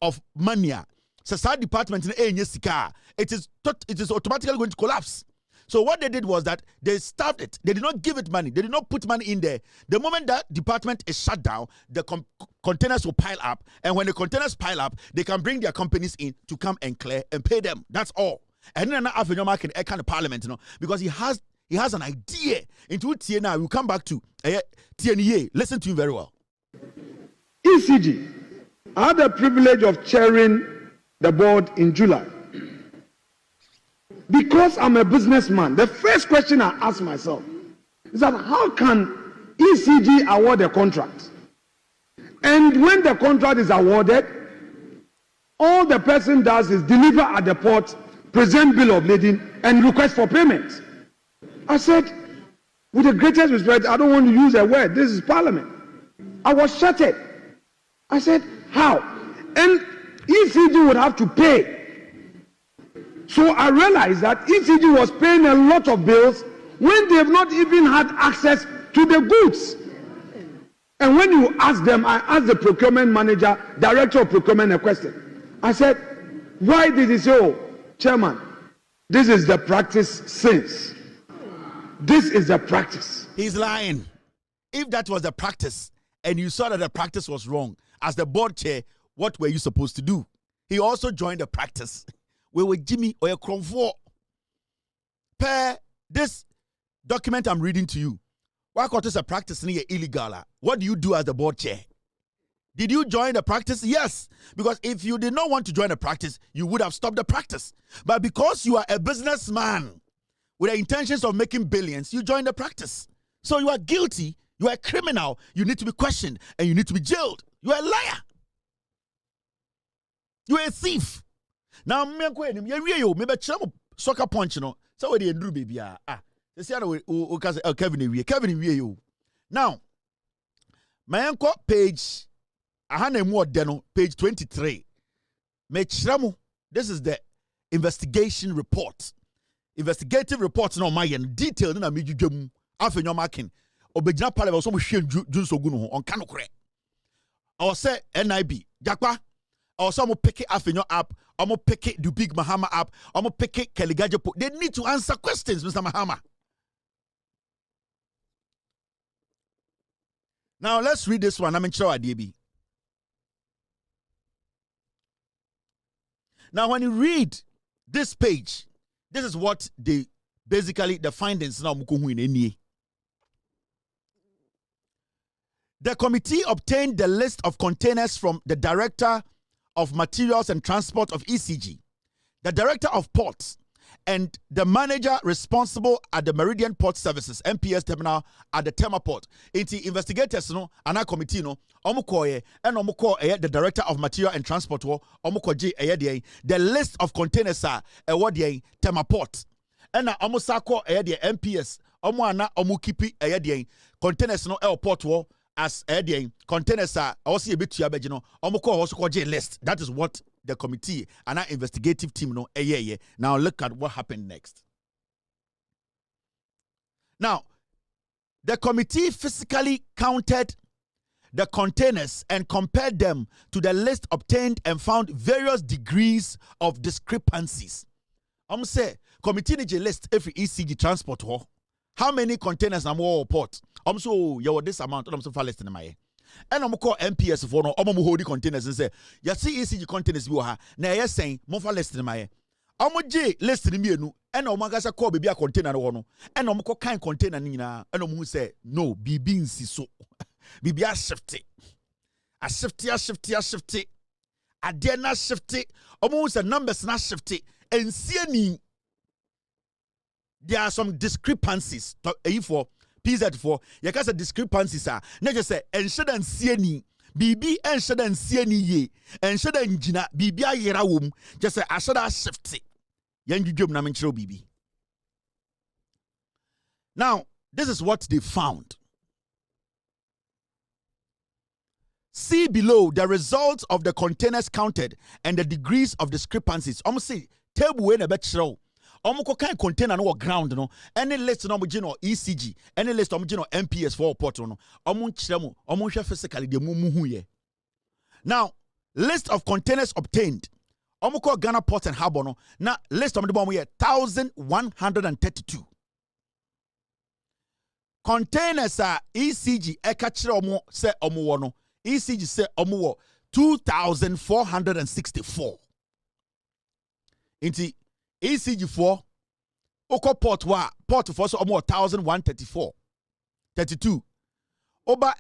of mania. So sad department it is automatically going to collapse. So what they did was that they starved it. They did not give it money. They did not put money in there. The moment that department is shut down, the containers will pile up, and when the containers pile up, they can bring their companies in to come and clear and pay them. That's all. And then Afenyo Markin kind of parliament, because he has an idea into it. Now we'll come back to TNEA. Listen to him very well. ECG. I had the privilege of chairing the board in July. Because I'm a businessman, the first question I ask myself is that how can ECG award a contract? And when the contract is awarded, all the person does is deliver at the port, present bill of lading, and request for payment. I said, with the greatest respect, I don't want to use a word. This is Parliament. I was shattered. I said, how? And ECG would have to pay. So I realized that ECG was paying a lot of bills when they've not even had access to the goods. And when you ask them, I asked the procurement manager, director of procurement, a question. I said, why did he say, oh, chairman, this is the practice since. This is the practice. He's lying. If that was the practice and you saw that the practice was wrong, as the board chair, what were you supposed to do? He also joined the practice. We were Jimmy or a Cronfort. Per this document I'm reading to you, why court is a practice illegal? What do you do as the board chair? Did you join the practice? Yes. Because if you did not want to join the practice, you would have stopped the practice. But because you are a businessman with the intentions of making billions, you joined the practice. So you are guilty, you are a criminal, you need to be questioned, and you need to be jailed. You are a liar. You are a thief. Now, me soccer punch, you know. So what do you do, baby? Kevin, now, my uncle page, page 23. This is the investigation report. Investigative reports no my detailed na me dwam Afenyo Markin obegina pale so mo hwe junso gu no ho on kan kore or say NIB jakpa or some pick Afenyo app or mo pick the big Mahama app or mo pick Keligajepo. They need to answer questions, Mr. Mahama. Now let's read this one. I'm sure DB. Now when you read this page, this is what they basically the findings now. The committee obtained the list of containers from the Director of Materials and Transport of ECG, the Director of Ports, and the manager responsible at the Meridian Port Services (MPS) terminal at the Tema Port. Inti investigators no ana committee no omukoye and omuko the Director of Material and Transport wo omukoje the list of containers are the Tema Port. And na omusako the MPS omu ana omukipi containers no airport wo as containers are also a bit to abegino omuko also koje list. That is what the committee and our investigative team no Now look at what happened next. Now, the committee physically counted the containers and compared them to the list obtained and found various degrees of discrepancies. I'm say committee need a list every ECG transport ho. How many containers am more port? I'm so you this amount. I'm so far list in my. And I'm call MPS for no omo hold the containers and say you see ECG containers bi ha na you saying mo fa list in my omo J list ni mienu and omo gasa call baby a container no and omo call kind container ni na and omo say no bibi nsi so bibi a shifty ade na shifty omo say numbers na shifty ensiani. There are some discrepancies for PZ4, you can say discrepancies are not just say and shouldn't see any BB and shouldn't see any ye and shouldn't jina BB a yera wom just say I should have shifted. Young job na menchiro BB. Now, this is what they found. See below the results of the containers counted and the degrees of discrepancies. Almost say table when a bet show. Omoko kind container no ground no any list no mo ECG any list no MPS for port no omo nkyeremo omo hwe physically de mu hu ye. Now list of containers obtained omoko Ghana Port and Harbour no na list of the bomb here 1132 containers are ECG e ka kire omo se omo wo no ECG se omo wo 2464 inti ECG4 Oko port for so almost 1134 32 Oba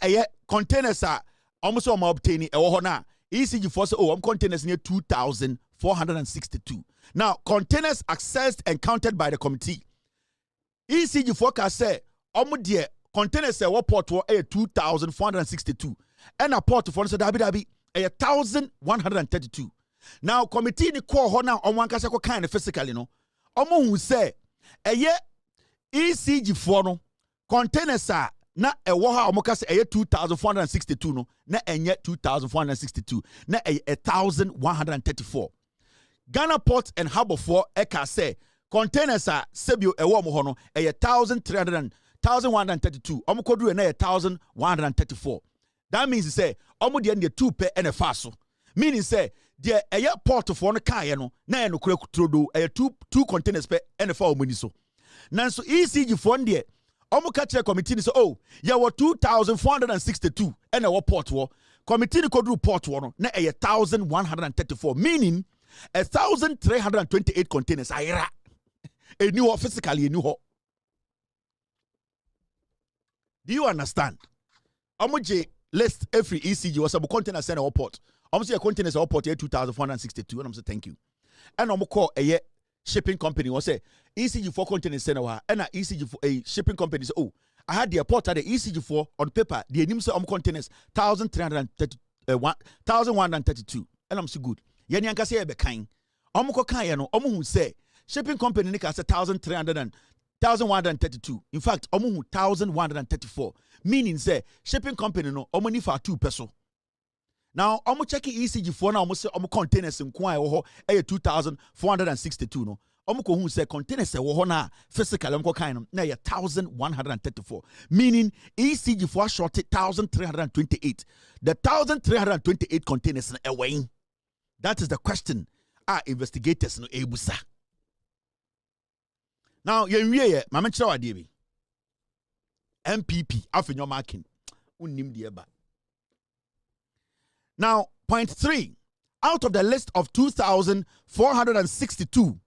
containers are almost obtaining ECG4 so containers near 2462. Now containers accessed and counted by the committee. ECG4 can say dear containers say what port 2462 and a port for so dabi 1132. Now committee ni call ho na omwanka se ko kind physically no omo hu say ECG4 no containers a na ewo ha omo ka se 2462 no na enye 2462 na 1134. Ghana Port and Harbour for eka say containers a sebio ewo mo ho no 1132 omo koduru na 1134. That means say omo de ne 2 per na fa so. Meaning say the port for no car no na no kura kutrodo two containers per NFA omuni so nanso ECG for there omo ka kire committee so oh ya were 2462 and a port wo Committee code report one na 1,134, meaning 1,328 containers. Ayra. A new physically a new ho. Do you understand? Omoje list every ECG was a container send a port. Almost a container port here 2,462. And I'm saying thank you. And I'm call a shipping company was say ECG for container send a and a ECG for a shipping company say, oh, I had the port at the ECG for on paper. The name say containers 1,132. And I'm so good. Yani anka say be kind. Omko kan ye no omo say shipping company nika say 1,132. In fact, omo 1,134. Meaning say shipping company no omo ni for 2 peso. Now omo check ECG for na omo say omo containers in kwa ho 2,462 no. Omo ko hu say containers wo ho na physical omo kan no na 1,134. Meaning ECG for short 1,328. The 1,328 containers na away. That is the question our investigators no ebusa. Now, ye mama chira wade bi. MPP Afenyo Markin. Unnim de ba. Now, point 3. Out of the list of 2,462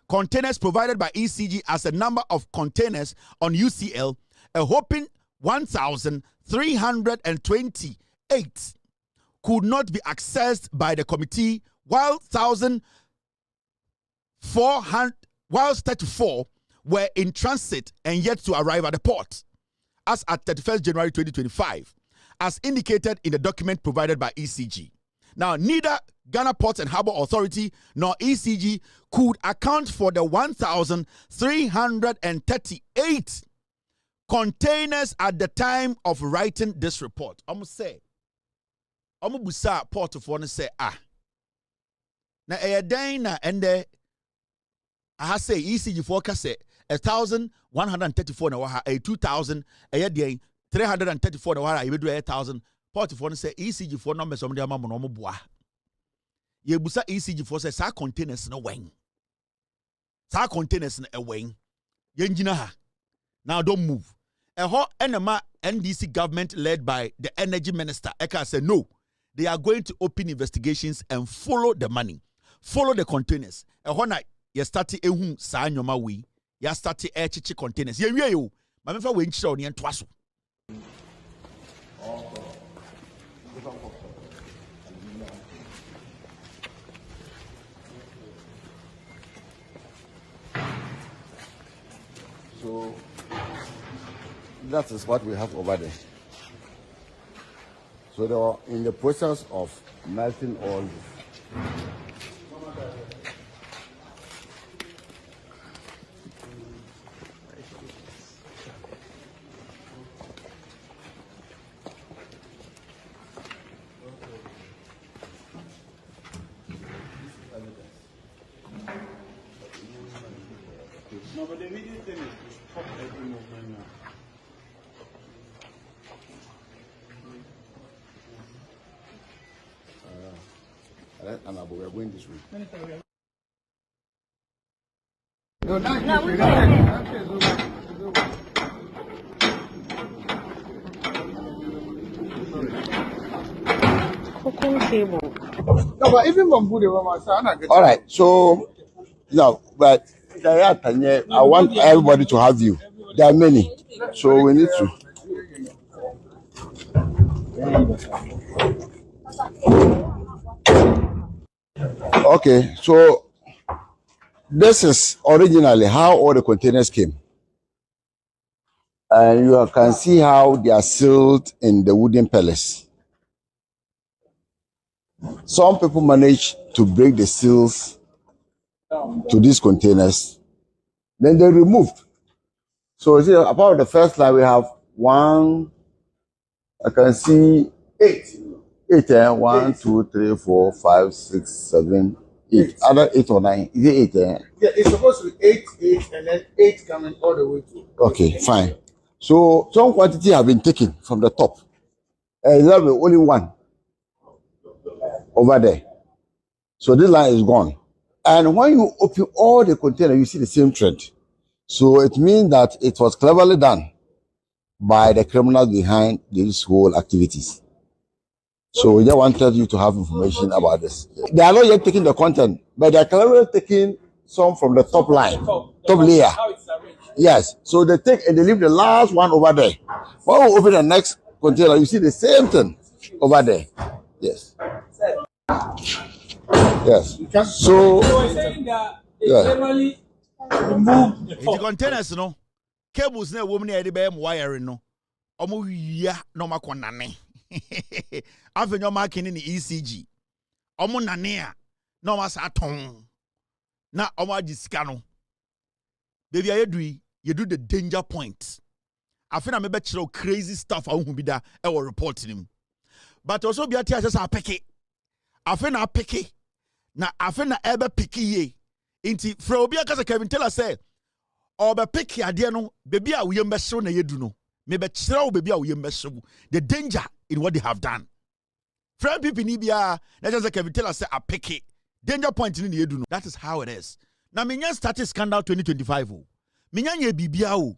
containers provided by ECG as a number of containers on UCL, a whopping 1,328 could not be accessed by the committee, while 34 were in transit and yet to arrive at the port, as at 31st January 2025, as indicated in the document provided by ECG. Now, neither Ghana Ports and Harbour Authority nor ECG could account for the 1,338 containers at the time of writing this report. I'm say, I'm busa port of one say na na ende I say ECG forecast say 1,134 na waha 2,000 334 na waha you do 8,000 port of one say ECG for numbers some dey amamo no mo boa ye busa ECG for say sa containers no wen sa containers na wen ye ngina ha now don't move ho enema NDC government led by the energy minister Eka said no, they are going to open investigations and follow the money, follow the containers. Na you start ehun saa nyoma we, you start chichi containers. Ye wie yo, ma mefa we nchira oni ento aso. So that is what we have over there. So they are in the process of melting all. No, but the immediate thing is to stop every movement now. And we are going this way. No, but even Bambude, all right, so now, but I want everybody to have you. There are many, so we need to. Okay, so this is originally how all the containers came. And you can see how they are sealed in the wooden pellets. Some people manage to break the seals to these containers. Then they removed. So you see, about the first line, we have one, I can see 8. 8, 1, 2, 3, 4, 5, 6, 7, 8. Other 8 or 9. Is it 8? Yeah, it's supposed to be 8, 8, and then 8 coming all the way to. Okay, fine. So some quantity have been taken from the top. And there will be only one over there. So this line is gone. And when you open all the containers, you see the same trend. So it means that it was cleverly done by the criminals behind these whole activities. So we just wanted you to have information about this. They are not yet taking the content, but they are clearly taking some from the top line, top layer. Yes. So they take and they leave the last one over there. When we open the next container, you see the same thing over there. Yes. Yes. So yeah. Remove the containers, no cables, no woman, the wiring, no. Omo ya no makonane. Afenyo Markin in the ECG. Omo nanea no masaton. Na omo discano. Baby, you do the danger point. I feel I'm a crazy stuff I won't be there or reporting him. But also be a teacher as a picky. I feel na picky. Na I feel na ever picky ye. Inti Frobia Casa Kevin tell us say, or be picky adiano, baby, we am best na ye do no. Maybe chiro baby we am best the danger in what they have done. Friend people ni bia, let us Kevin tell us say a picky. Danger point in the ye do no. That is how it is. Na minyan started scandal 2025 o. Minyan ye bibia o.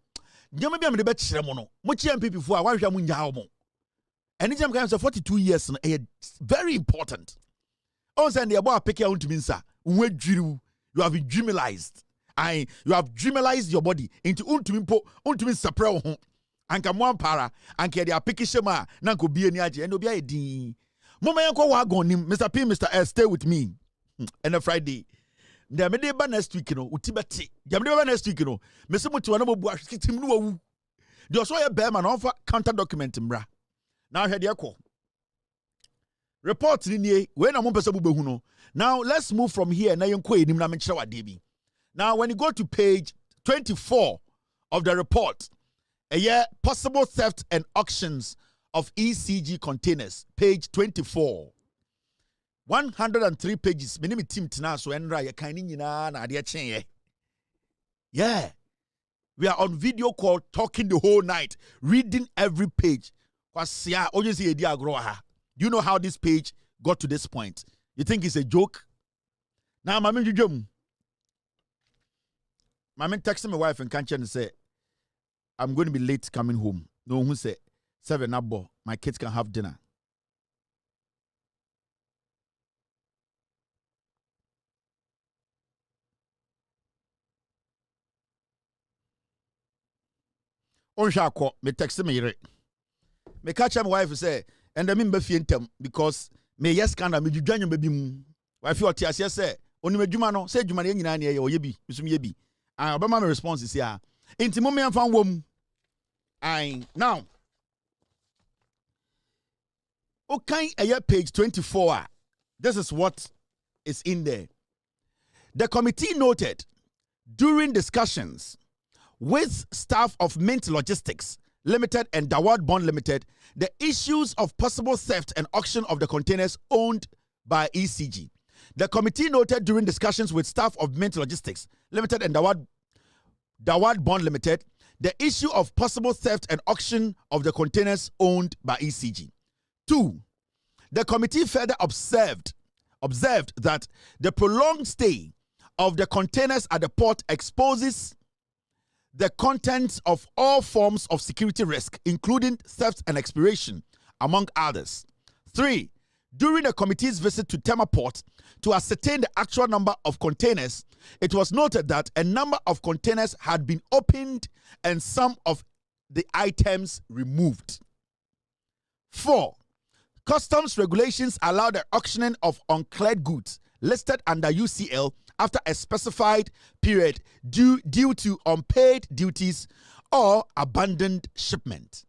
Nyama bia me de be kire mo no. Mo chi MPP fo a wan hwa mo nya mo. Any time can say 42 years no very important. On say the boy pick out to minsa. You have been dreamalized. You have dreamalized your body into untumimpo sapra ho. Anka mo ampara anka dia pick shema na ko bie ni age endo bia e din. Mama yanko wa gonim Mr. P Mr. S stay with me. And a Friday. The me dey ba next week no utibeti. The me dey ba next week no. Me se mutu na bobu ahwetim no wu. The so ye be ma na offer counter document mra. Now here dey call. Report ni we na mo pese bubehu no. Now let's move from here na yenko enim na me kire wade bi. Now when you go to page 24 of the report, possible theft and auctions of ECG containers, page 24. 103 pages. Me name team tina so enra ye kan ni nyina na ade chen ye. Yeah. We are on video call talking the whole night, reading every page. Kwasia oje edi agro ha. Do you know how this page got to this point? You think it's a joke? Now mama jujum. Mama texted my wife and can't say I'm going to be late coming home. No who say 7 abo. My kids can have dinner. On shako me text me re. Me catch my wife say and the member fientem because me yes can me dwanyo baby mu. Wife o ti ase say oni madwuma no say dwuma ne nyina ne ye o ye bi misum ye bi. And obama me response is here. Inti mo me amfa wom. Now okay, page 24. This is what is in there. The committee noted during discussions with staff of Mint Logistics Limited and Dawad Bond Limited, the issues of possible theft and auction of the containers owned by ECG. The committee noted during discussions with staff of Mint Logistics Limited and Dawad Bond Limited, the issue of possible theft and auction of the containers owned by ECG. 2. The committee further observed that the prolonged stay of the containers at the port exposes the contents of all forms of security risk, including theft and expiration, among others. 3. During the committee's visit to Tema Port to ascertain the actual number of containers, it was noted that a number of containers had been opened and some of the items removed. 4. Customs regulations allow the auctioning of uncleared goods listed under UCL after a specified period due to unpaid duties or abandoned shipment.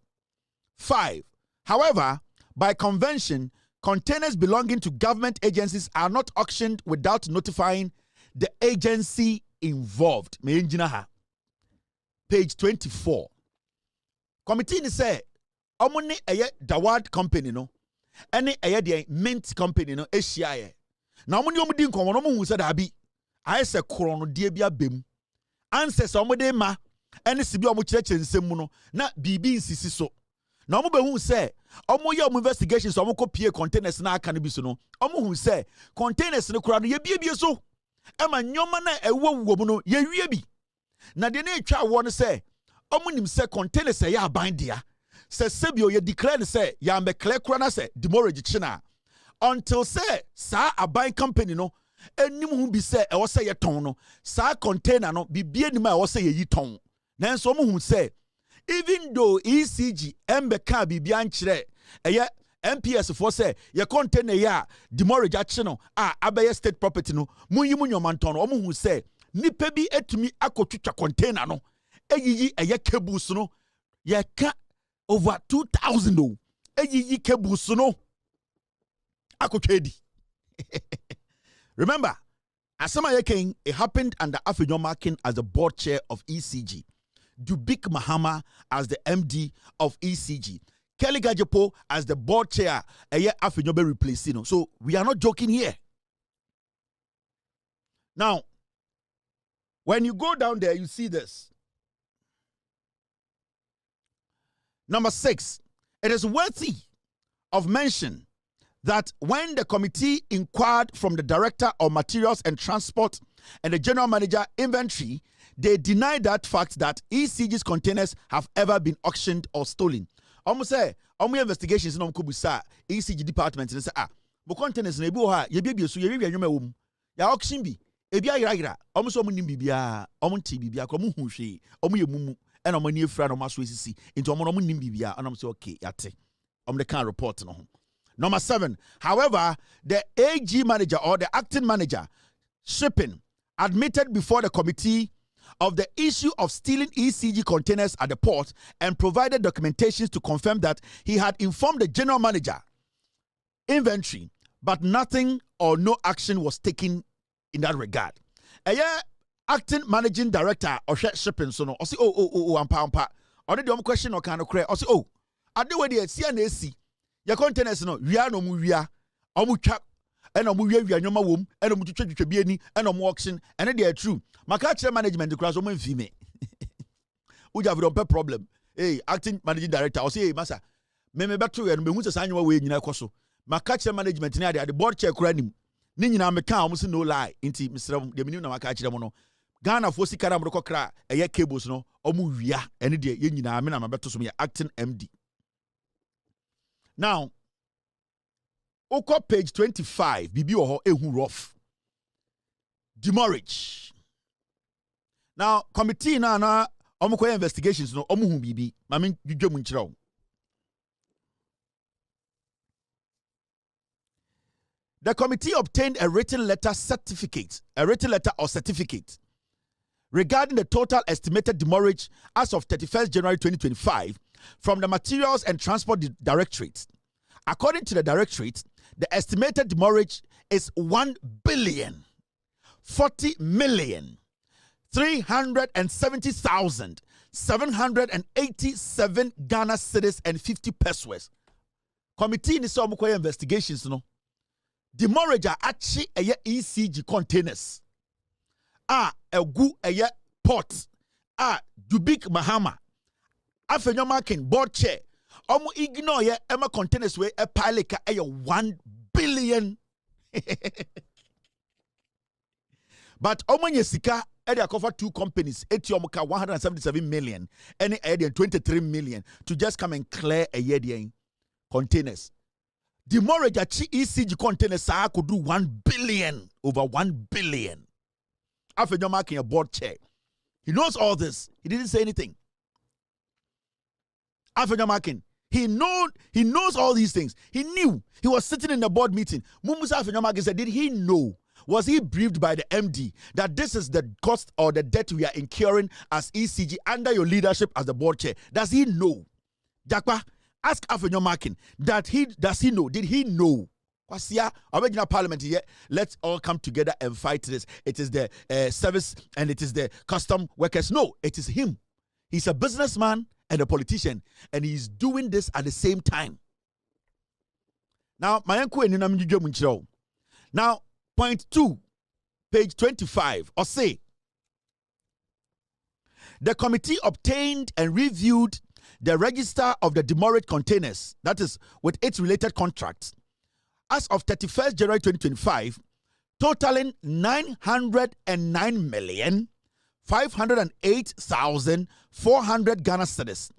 5. However, by convention, containers belonging to government agencies are not auctioned without notifying the agency involved. Page 24. Committee ni say, omuni eye Dawad company no, ene eye the Mint company no ehia. Na omudi nkomo no mu say dabi. Aye se krono die bia bem. Answer se omode ma ene sibi omo kireche nsem mu no na bibi nsisi so. Na omo behu say omo ye omo investigations omo kopie containers na aka no bi so no. Omo hu say containers no kura no ye bie so. Ema nyoma na ewo mu no ye wie bi. Na de na etwa wo no say omo nim say containers ye aban dia. se sebio ye declare say ya me clear kura say demurrage china until say sa aban company no enim hu bi say e wo say ye ton no sa container no bibie nim a wo say ye yi ton nanso mo hu say even though ECG embe ka bibia nkyere eye MPS for say ye container ya demurrage achi no abeye state property no munyi munyomanton no mo hu say nipa bi etumi akotwitwa container no eyiyi eye cables no ye ka over 2,000 o eyiyi cables no akotwedi. Remember, Asama Yeken, it happened under Afenyo Markin as the board chair of ECG, Dubik Mahama as the MD of ECG, Kelly Gajepo as the board chair, Afenyo be replacing. So we are not joking here. Now, when you go down there, you see this. Number 6, it is worthy of mention that when the committee inquired from the director of materials and transport and the general manager inventory, they denied that fact that ECG's containers have ever been auctioned or stolen. Almost say, investigations in Kubusa, ECG department, and say, but containers in Ebuha, ye baby, so ye be ya auction be, ebia ira, almost bibia, tibia, hushi, ye mumu, and near friend of Maswisi, into bibia, and I'm so okay, yate. The can report no. Number 7, however, the AG manager or the acting manager, shipping, admitted before the committee of the issue of stealing ECG containers at the port and provided documentations to confirm that he had informed the general manager, inventory, but nothing or no action was taken in that regard. Acting managing director of shipping, so no, ampa. Already question or kind of cray, I do what the CNAC. Your containers no wia no mu wia omu twa ena omu wia wia nyoma wom ena omu twetwe bi ani ena omu auction ena dey true maka chere management the class omu mfi me uja we don't problem acting managing director o say hey masa me beto we no mehu se sanwa we nyina koso maka chere management ni ade board chair kura nim ni nyina me kan omu se no lie inti misrem de menim na maka chere mo no Ghana fo sikara mo kokra eye cables no omu wia ene de ye nyina me na mabeto so me acting MD. Now, Oko page 25, Bibi Oho Ehu Rough. Demurrage. Now, committee na omukwe investigations no omuhu bibi. Mamin jujwe munchiraw. The committee obtained a written letter or certificate regarding the total estimated demurrage as of 31st January 2025 from the Materials and Transport Directorate. According to the Directorate, the estimated demurrage is 1,040,370,787 Ghana cedis and 50 pesos. Committee in some investigations, no. Demurrage are actually a ECG containers. Egu a port. Dubik Mahama. Afenyo Markin board chair. Omu ignore ye Emma containers we a pilot ka 1 billion. But omu yesika edi cover 2 companies. Etiomuka 177 million. Any edi 23 million to just come and clear a year containers. Demurrage at ECG containers could do 1 billion, over 1 billion. Afenyo Markin a board chair. He knows all this. He didn't say anything. Afenyo Markin, he knows all these things. He knew. He was sitting in the board meeting. Mumusa Afenyo Markin said, did he know? Was he briefed by the MD that this is the cost or the debt we are incurring as ECG under your leadership as the board chair? Does he know? Jakpa, ask Afenyo Markin does he know? Did he know? Kwasia, original parliament here. Let's all come together and fight this. It is the service and it is the custom workers. No, it is him. He's a businessman and a politician, and he's doing this at the same time. Now, now, point 2, page 25, or say, the committee obtained and reviewed the register of the demurrage containers, that is, with its related contracts, as of 31st January 2025, totaling 909,508,400 Ghana cedis.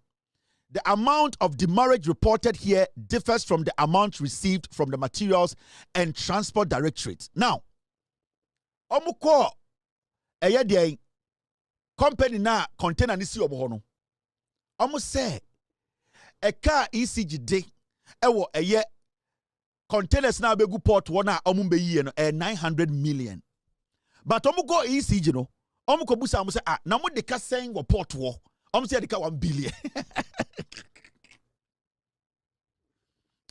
The amount of demurrage reported here differs from the amount received from the Materials and Transport Directorate. Now, omuko eye company na container ni si obo no. Omu say a car ECG de ewo eye containers na begu port one na omu be yi no 900 million. But omu go ECG no, omu ko busa omu say na mo de ka sen wo port wo. Omu say de ka 1 billion.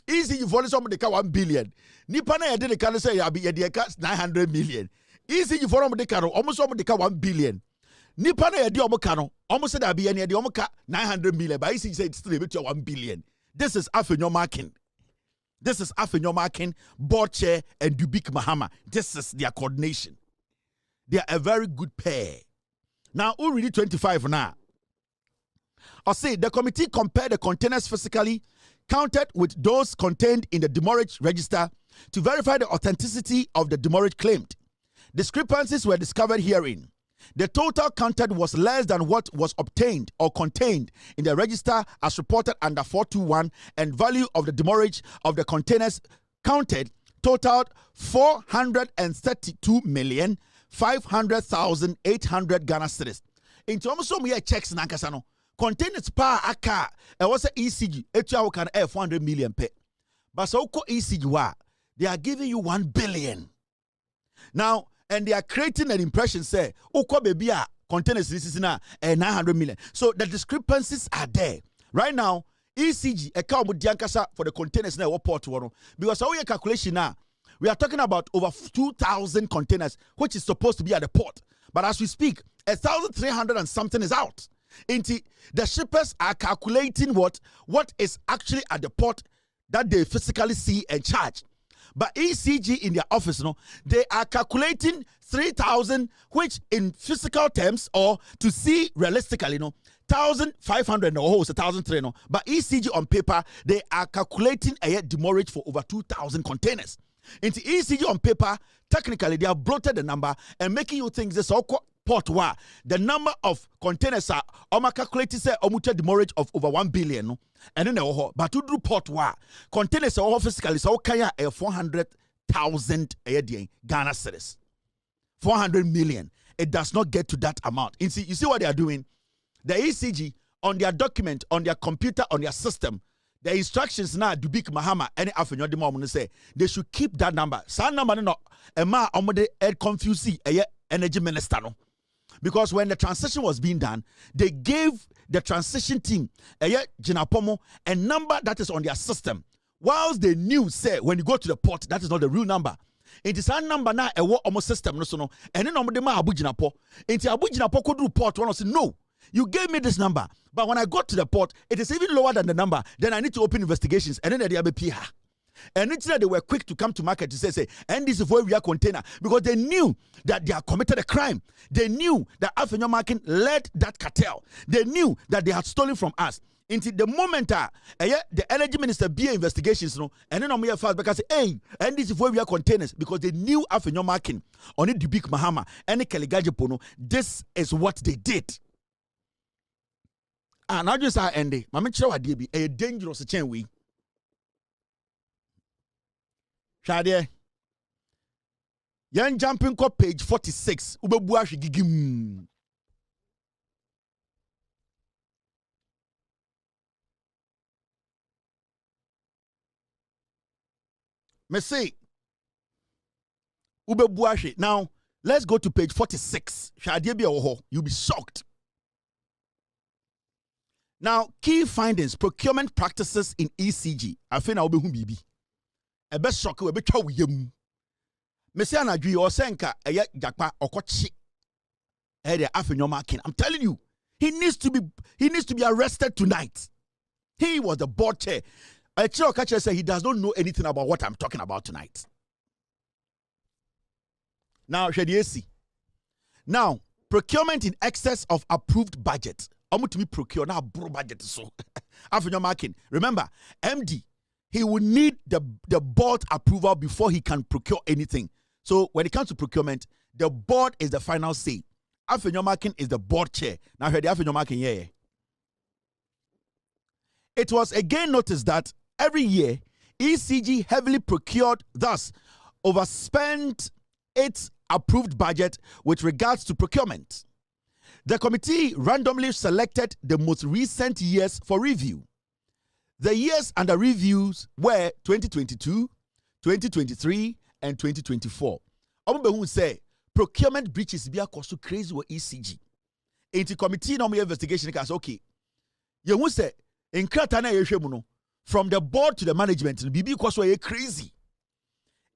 ECG volume some de ka 1 billion. Nipa na ye de ka say ya de ka 900 million. ECG volume de ka no omu so de ka 1 billion. Nipa na ye de omu ka no omu say da bi ye de omu ka 900 million. But ECG say it's still a 1 billion. This is Afenyo Markin. This is Afenyo Markin, board chair, and Dubik Mahama. This is their coordination. They are a very good pair. Now, who really 25 now? I say the committee compared the containers physically counted with those contained in the demurrage register to verify the authenticity of the demurrage claimed. Discrepancies were discovered herein. The total counted was less than what was obtained or contained in the register as reported under 421, and value of the demurrage of the containers counted totaled 432,500,800 Ghana cedis. In terms of my checks nankasano, containers pa aka was a ECG etua can 400 million pe. But so ECG wa they are giving you 1 billion. Now, and they are creating an impression say uko baby containers this is now 900 million. So the discrepancies are there. Right now, ECG account with Diankasa for the containers now port one. Because our calculation now, we are talking about over 2,000 containers, which is supposed to be at the port. But as we speak, 1,300 and something is out. The shippers are calculating what is actually at the port that they physically see and charge. But ECG in their office, they are calculating 3,000, which in physical terms or to see realistically, 1,500 no, it's 1,300 no. But ECG on paper, they are calculating a demurrage for over 2,000 containers. Into ECG on paper, technically they have bloated the number and making you think this all port wa the number of containers are calculated say demurrage of over 1 billion no, and then but to do port wa containers are physically so kaya 400,000 Ghana cedis. 400 million. It does not get to that amount. You see what they are doing? The ECG on their document, on their computer, on their system, the instructions now do big Mahama any Afenyo de say they should keep that number. Some number no ema omode confuse energy minister no. Because when the transition was being done, they gave the transition team a number that is on their system. Whilst they knew, say, when you go to the port, that is not the real number. It is a number now a almost system, no, and then on the ma Abu Jinapo. Into Abu Jinapo could report one say, no, you gave me this number. But when I got to the port, it is even lower than the number. Then I need to open investigations, and then they have a and it's that they were quick to come to market to say, and this is where we are container, because they knew that they had committed a crime. They knew that Afenyo Markin led that cartel. They knew that they had stolen from us. Until the moment the energy minister be investigations, and then on me fast because hey, and this is where we are containers, because they knew Afenyo Markin on it the big Mahama and the Kaligajipono. This is what they did. And I just ended. Mama Chira be a dangerous chain we. Shade. Yan jumping ko page 46. Ubebuashi gigim. Me say Ubebuashi. Now let's go to page 46. Shade be oho. You'll be shocked. Now, key findings, procurement practices in ECG. Afenyo Markin bibi. A best shock we be chow yem. Messiah Najui or Senka, a yet Jakpa or Kochi. Afenyo Markin. I'm telling you, he needs to be arrested tonight. He was the board chair. A chair catcher said he does not know anything about what I'm talking about tonight. Now, Shadiesi. Now, procurement in excess of approved budget. I'm to be procure now bro budget so. Afenyo Markin. Remember, MD. He will need the board approval before he can procure anything. So when it comes to procurement, the board is the final say. Afenyo Markin is the board chair. Now, heard the Afenyo Markin, yeah. It was again noticed that every year, ECG heavily procured, thus overspent its approved budget with regards to procurement. The committee randomly selected the most recent years for review. The years under reviews were 2022, 2023, and 2024. Who say procurement breaches be so crazy with ECG. Into committee no investigation case okay. You who say in kratana yehwemuno from the board to the management bibi so crazy.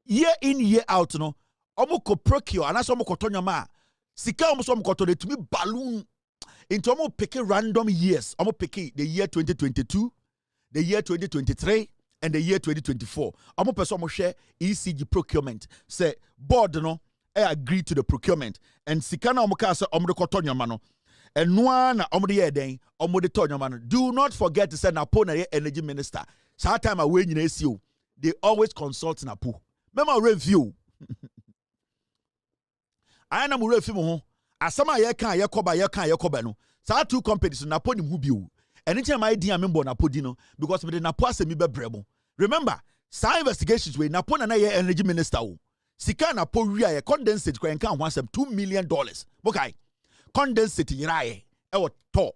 Year in year out no omo ko procure and aso omo ko tonyama sika omo so omo ko to de tumi balloon into omo pick random years. Omo pick the year 2022, the year 2023, and the year 2024. Omo person omo share ECG procurement. Say board no agree to the procurement and sika na omo ka say omo de ko tonyama no. And one omo de yeden omo de tonyama no. Do not forget to say Napo na energy minister. Sa time away nyina esi o. They always consult Napo. Mema review. I am review ho. Asama ye kan ye koba no. Sa two companies na podi mu bi o. Anytime I di amembo na podi no because me the Napo asemi be brebo. Remember, sa investigations we Napo na ye energy minister o. Sika Napo wi a condensate kwa nkan ho asem $2 million. Okay. Condensate yiraye. E wo to.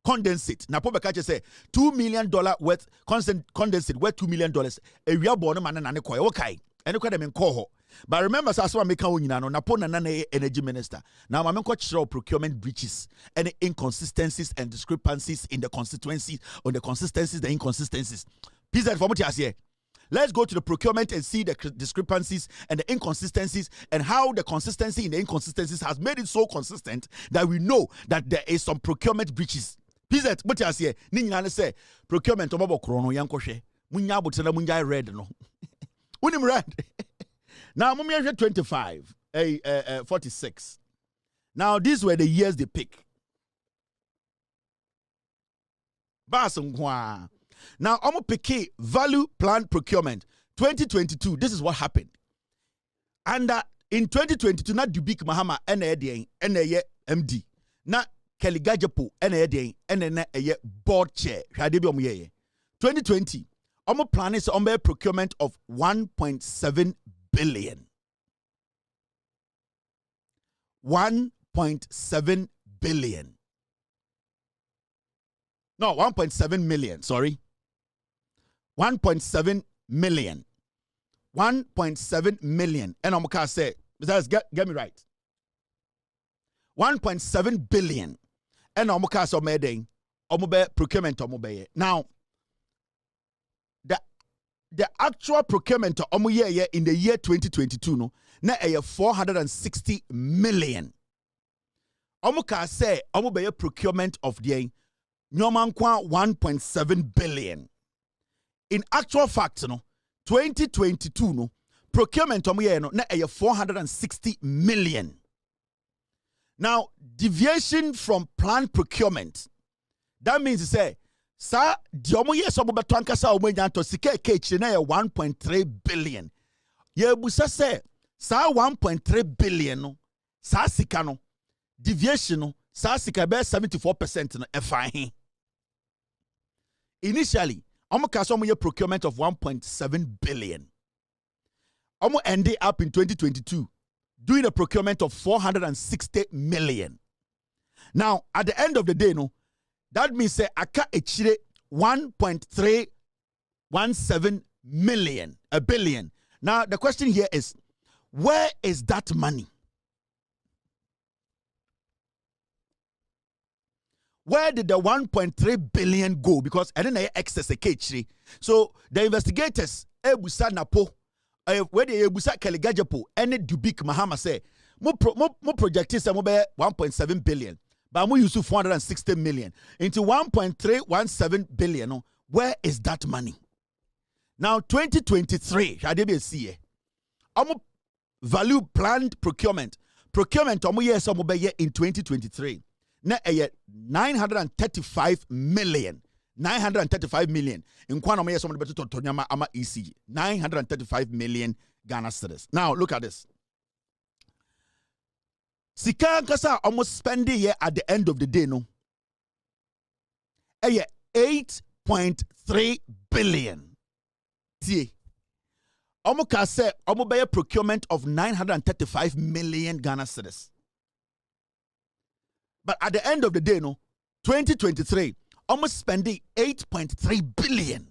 Condensate. Napo be catch say $2 million worth condensate worth $2 million. E wi abo no man na ne koy. Okay. And look at them in coho. But remember, so I make a no Napona energy minister. Now I'm going procurement breaches and inconsistencies and discrepancies in the constituencies on the consistencies, the inconsistencies. Please inform us here. Let's go to the procurement and see the discrepancies and the inconsistencies and how the consistency in the inconsistencies has made it so consistent that we know that there is some procurement breaches. Please what you here. Ninyane say procurement omobo krono yankoshe. Munya botena munya red no. Unim red. Now, Mumia 25, 46. Now, these were the years they pick. Basungwa. Now, I'm pick value plan procurement 2022. This is what happened. And in 2022, not Dubik Mahama NADN, MD, not Kelly Gajapo, NADN, board chair. 2020. I'm planning a procurement of 1.7 billion. 1.7 billion. No, 1.7 million, sorry. 1.7 million. 1.7 million. And I'm going to say, get me right. 1.7 billion. And I'm going to say, procurement. Now, the actual procurement in the year 2022 no na 460 million. Ka say be procurement of the nyomankwa 1.7 billion. In actual fact no 2022 no procurement no na 460 million. Now deviation from planned procurement, that means to say sa diomo yes obo beto ankasa o manya to sika ekechire na 1.3 billion. Ye busa say sa 1.3 billion no sa sika no deviation no sa sika be 74% no fine. Initially, omo ka so mo procurement of 1.7 billion. Omo ended up in 2022 doing a procurement of 460 million. Now, at the end of the day no, that means say aka echire 1.317 million, a billion. Now the question here is, where is that money? Where did the 1.3 billion go? Because I didn't excess a cage. So the investigators, Ebusa Napo, where the Ebusa Kaligajapo, any Dubik Mahama say, mo projected some 1.7 billion. But we use 460 million into 1.317 billion. Where is that money? Now, 2023, value planned procurement. Procurement in 2023. Na 935 million. 935 million. In Kwanama yes, somebody better to Tonyama Ama ECG. 935 million Ghana cedis. Now, look at this. Sika kasa almost spending here at the end of the day no. 8 8.3 billion. See, omo ka say omo be procurement of 935 million Ghana cedis. But at the end of the day, no, 2023, almost spending 8.3 billion.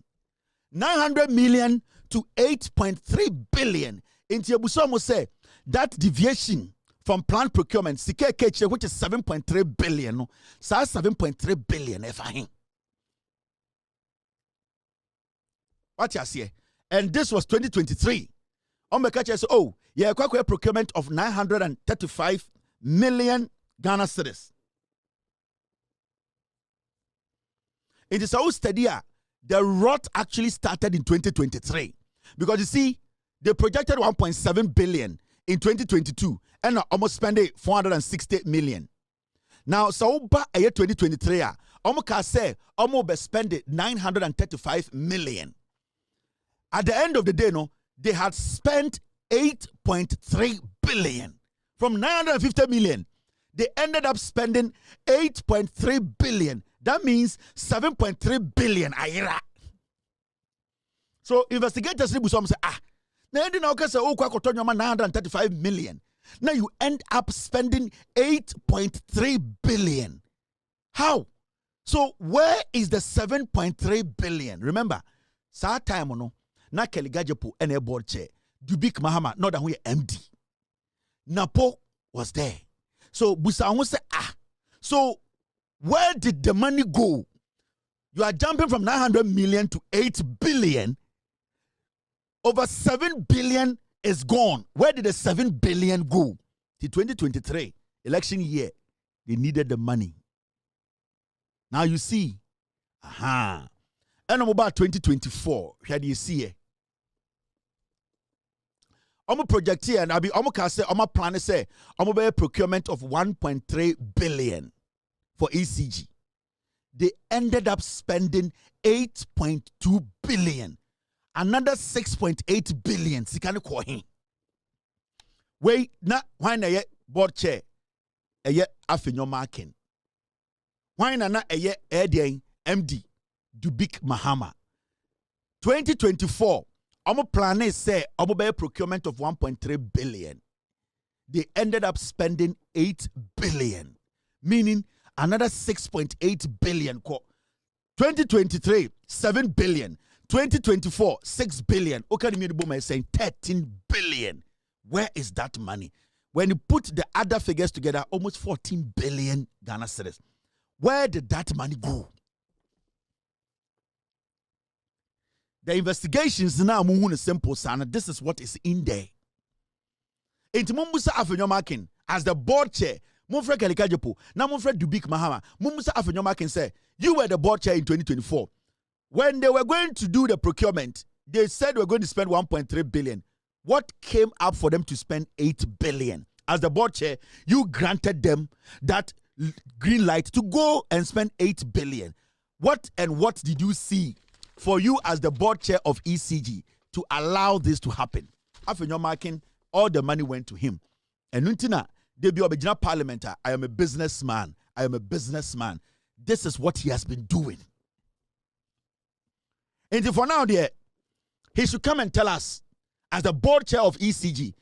900 million to 8.3 billion. Into Busomo say that deviation from planned procurement, CKK, which is 7.3 billion, no, so 7.3 billion. What you say? And this was 2023. Omekacha said, oh, yeah, procurement of 935 million Ghana cedis. It is so steady. The rot actually started in 2023 because you see, they projected 1.7 billion in 2022 and almost spending 460 million. Now, so by 2023, almost can say almost spend 935 million. At the end of the day, no, they had spent 8.3 billion from 950 million. They ended up spending 8.3 billion. That means 7.3 billion aira. So investigators say, now you know, say, oh, 935 million. Now you end up spending 8.3 billion. How? So where is the 7.3 billion? Remember, sa time no, na Kelly Gajepo and a board chair, Dubik Mahama, not that we MD. Napo was there. So Busa say, so where did the money go? You are jumping from 900 million to 8 billion. Over 7 billion is gone. Where did the 7 billion go? The 2023 election year, they needed the money. Now you see, and about 2024, where do you see it? I'm a project here, and I'm a say, I'm a plan say, I'm a procurement of 1.3 billion for ECG. They ended up spending 8.2 billion. Another 6.8 billion. Sikani kwa him. Wait, na why na ye board chair? Eye Afenyo Markin. Why na eye MD Dubik Mahama. 2024. Omo plan say omo be procurement of 1.3 billion. They ended up spending 8 billion, meaning another 6.8 billion. 2023, 7 billion. 2024, 6 billion. Okadi is saying 13 billion. Where is that money? When you put the other figures together, almost 14 billion Ghana cedis. Where did that money go? The investigations now move simple, son. This is what is in there. Into Mumbusa Afenyo Markin as the board chair. Mumfred Kalikajopo. Now Mumfred Dubik Mahama. Mumbusa Afenyo Markin said, you were the board chair in 2024. When they were going to do the procurement, they said we're going to spend 1.3 billion. What came up for them to spend 8 billion? As the board chair, you granted them that green light to go and spend 8 billion. What did you see for you as the board chair of ECG to allow this to happen? Afenyo Markin, all the money went to him. And Nuntina, they be original parliament. I am a businessman. I am a businessman. This is what he has been doing. And for now, there, he should come and tell us, as the board chair of ECG,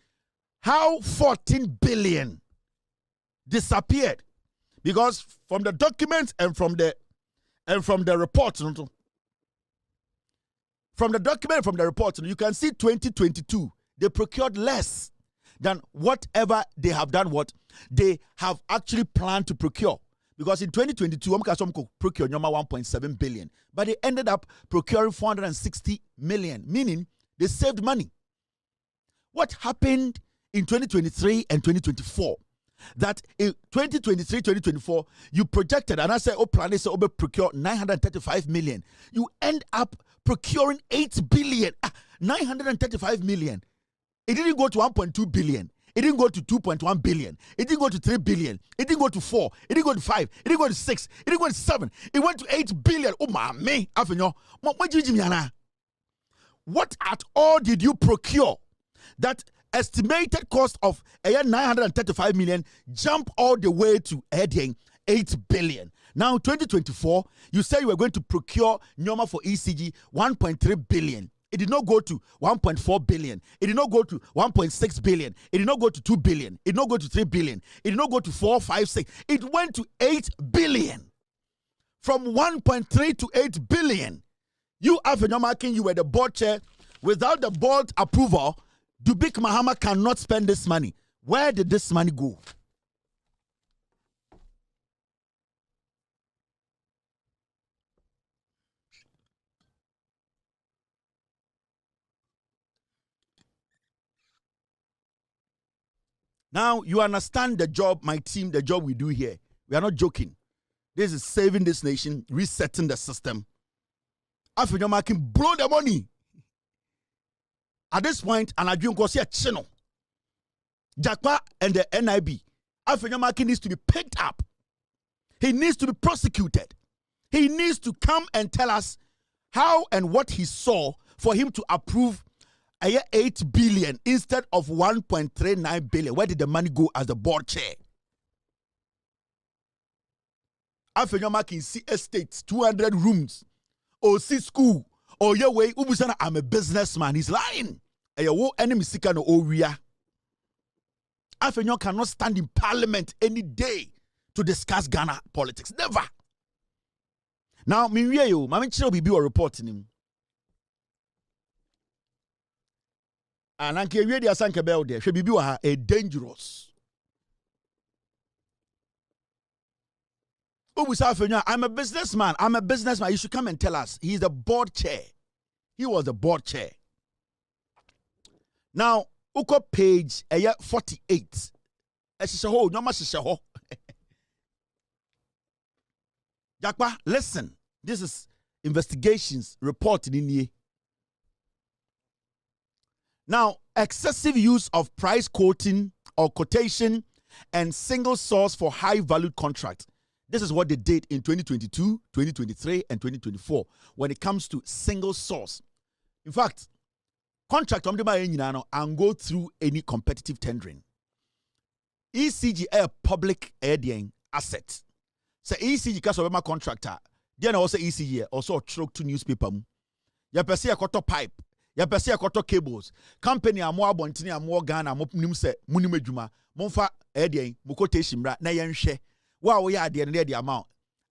how 14 billion disappeared. Because from the documents and from the reports, you can see 2022, they procured less than whatever they have done. What they have actually planned to procure. Because in 2022, procure 1.7 billion, but they ended up procuring 460 million, meaning they saved money. What happened in 2023 and 2024? That in 2023, 2024, you projected, and I said, plan is to procure 935 million. You end up procuring 8 billion, 935 million. It didn't go to 1.2 billion. It didn't go to 2.1 billion. It didn't go to 3 billion. It didn't go to 4. It didn't go to 5. It didn't go to 6. It didn't go to 7. It went to 8 billion. Oh, my man. What at all did you procure that estimated cost of 935 million jump all the way to 8 billion? Now, 2024, you said you were going to procure Nyoma for ECG 1.3 billion. It did not go to 1.4 billion. It did not go to 1.6 billion. It did not go to 2 billion. It did not go to 3 billion. It did not go to 4, 5, 6. It went to 8 billion. From 1.3 to 8 billion. You, Afenyo Markin, you were the board chair. Without the board approval, Dubik Mahama cannot spend this money. Where did this money go? Now, you understand the job, my team, the job we do here. We are not joking. This is saving this nation, resetting the system. Afenyo Markin blow the money. At this point, and I don't go see a channel. Jakpa and the NIB. Afenyo Markin needs to be picked up. He needs to be prosecuted. He needs to come and tell us how and what he saw for him to approve 8 billion instead of 1.39 billion. Where did the money go as the board chair? Afenyo Markin see estates, 200 rooms, or see school, or your way, Ubusana, I'm a businessman. He's lying. Enemy sika no oria. Afenyo cannot stand in parliament any day to discuss Ghana politics. Never. Now, Miriyo, Mami Chino Bibi were reporting him. And Anke Yedi Asanke Bell there. She Bibi were a dangerous. I'm a businessman. I'm a businessman. You should come and tell us. He's the board chair. He was the board chair. Now, Uko page 48. Jakpa, listen. This is investigations reported in here. Now, excessive use of price quoting or quotation and single source for high-valued contracts. This is what they did in 2022, 2023, and 2024 when it comes to single source. In fact, contract and go through any competitive tendering. ECG a public asset. So ECG because of my contractor. Then also ECG also truck to newspaper. Ya pesi a koto pipe. Ya pesi a koto cables. Company amo abontini amo Ghana mo nim se munim adwuma. Monfa mukote shimra na yenhwe. Wow, yeah, the amount.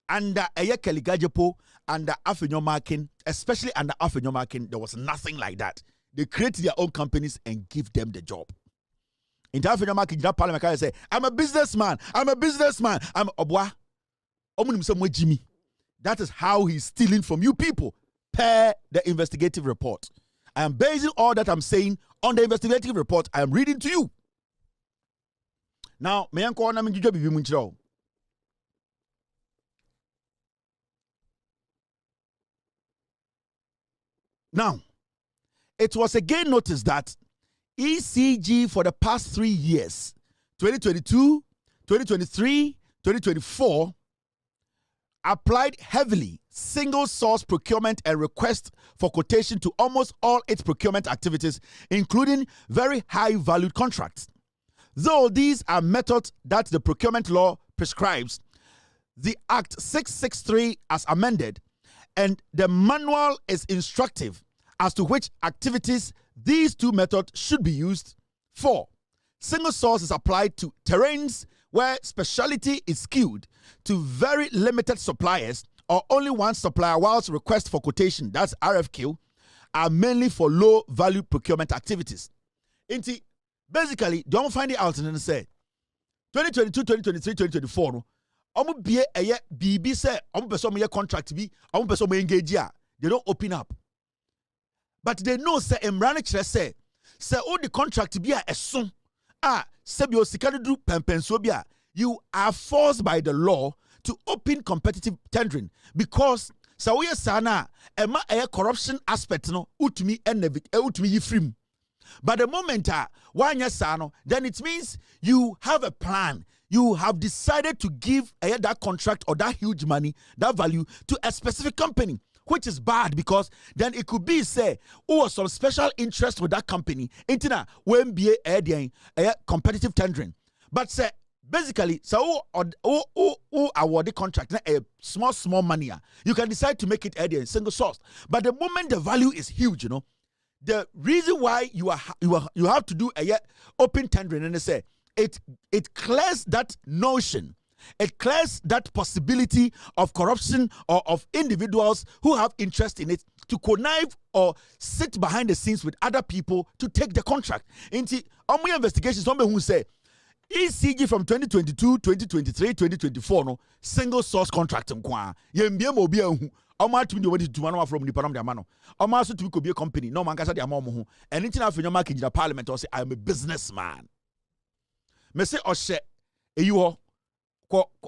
Under Keligajepo, under Afenyo Markin, especially under Afenyo Markin, there was nothing like that. They create their own companies and give them the job. In the Afenyo Markin, that parliament can say, I'm a businessman. I'm a businessman. I'm Obwa. Jimmy. That is how he's stealing from you people per the investigative report. I am basing all that I'm saying on the investigative report I am reading to you. Now, me yanko na minjujo bibi munchiro. Now, it was again noticed that ECG for the past 3 years, 2022, 2023, 2024, applied heavily single source procurement and request for quotation to almost all its procurement activities, including very high valued contracts. Though these are methods that the procurement law prescribes, the Act 663 as amended and the manual is instructive as to which activities these two methods should be used for. Single source is applied to terrains where specialty is skewed to very limited suppliers or only one supplier, whilst requests for quotation, that's RFQ, are mainly for low value procurement activities. Basically, don't find it out and then say 2022, 2023, 2024. No, BB say contract be engage. They don't open up. But they know say Emranichre say all the contract be a soon. Sebio Sikadu Pempensobia. You are forced by the law to open competitive tendering because Sawiya Sana Emma a corruption aspect no utmi and utmi yifrim. But the moment then it means you have a plan. You have decided to give that contract or that huge money, that value to a specific company, which is bad because then it could be say, some special interest with that company. Intina when be a competitive tendering. But say Basically, so award the contract a small money. You can decide to make it a single source. But the moment the value is huge, the reason why you have to do a open tendering and say it clears that notion. It clears that possibility of corruption or of individuals who have interest in it to connive or sit behind the scenes with other people to take the contract. Into my investigations, somebody who say ECG from 2022, 2023, 2024, no single source contract. Oma to me the to one from the Panama Diamano. Oma so to be a company. No man can say the amount. And in Afenyo Markin in the parliament or say I am a businessman. Me say Oshe eyo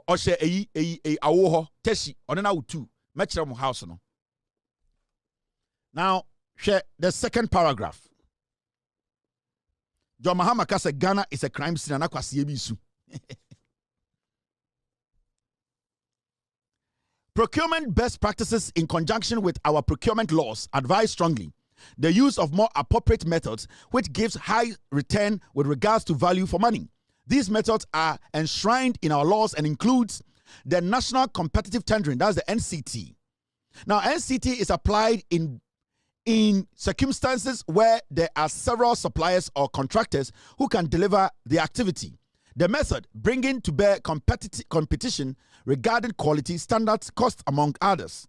Oshe eyi awoho teshi onena utu mechire mo house no. Now share the second paragraph. John Mahama kase Ghana is a crime scene and akwasi ebisu. Procurement best practices in conjunction with our procurement laws advise strongly the use of more appropriate methods which gives high return with regards to value for money. These methods are enshrined in our laws and includes the National Competitive Tendering, that's the NCT. Now, NCT is applied in circumstances where there are several suppliers or contractors who can deliver the activity. The method bringing to bear competition regarding quality, standards, cost, among others.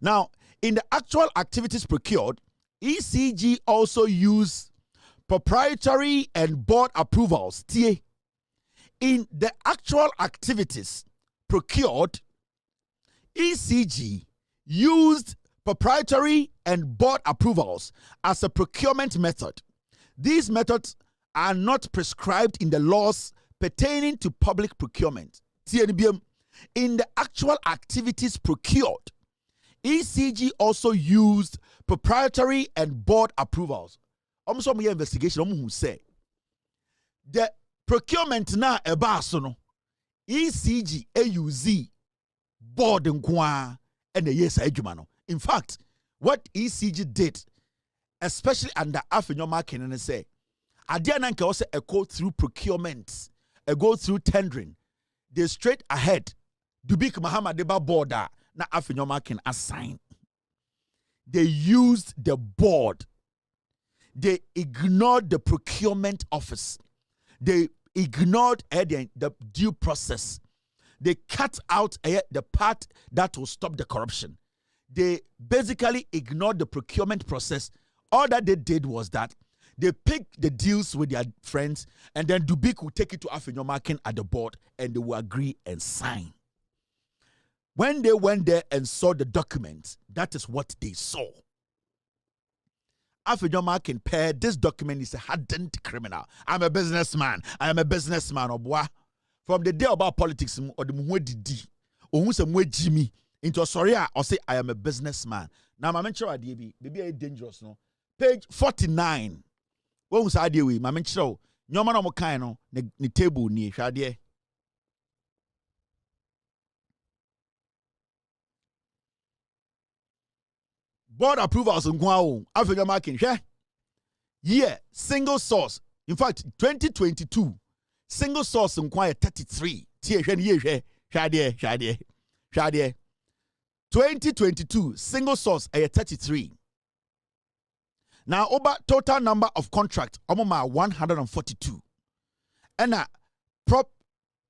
Now, in the actual activities procured, ECG also use proprietary and board approvals. In the actual activities procured, ECG used proprietary and board approvals as a procurement method. These methods are not prescribed in the laws pertaining to public procurement. In the actual activities procured, ECG also used proprietary and board approvals. Also, my investigation who say the procurement na ebasono ECG AUZ board nkwa and the yes adwuma. In fact, what ECG did, especially under Afenyo Markin, and say, Adiana can also go through procurement, go through tendering. They straight ahead. Dubik Muhammad Deba border na Afenyo Markin assign. They used the board. They ignored the procurement office. They ignored the due process. They cut out the part that will stop the corruption. They basically ignored the procurement process. All that they did was that they picked the deals with their friends, and then Dubik will take it to Afenyo Markin at the board, and they will agree and sign. When they went there and saw the document, that is what they saw. Afenyo Markin paired this document is a hardened criminal. I'm a businessman. I am a businessman. From the day about politics, or the Muwedi, or who's a Jimmy. Into sorry, I'll say I am a businessman. Now, my mentor baby, are dangerous, no? Page 49. What was I doing? My mentor, no man of kind, the table near Shadie. Board approvals in Guao, Afenyo Markin, yeah, single source. In fact, 2022, single source in Guao 33. Shadie. 2022 single source 33. Now over total number of contracts 142. And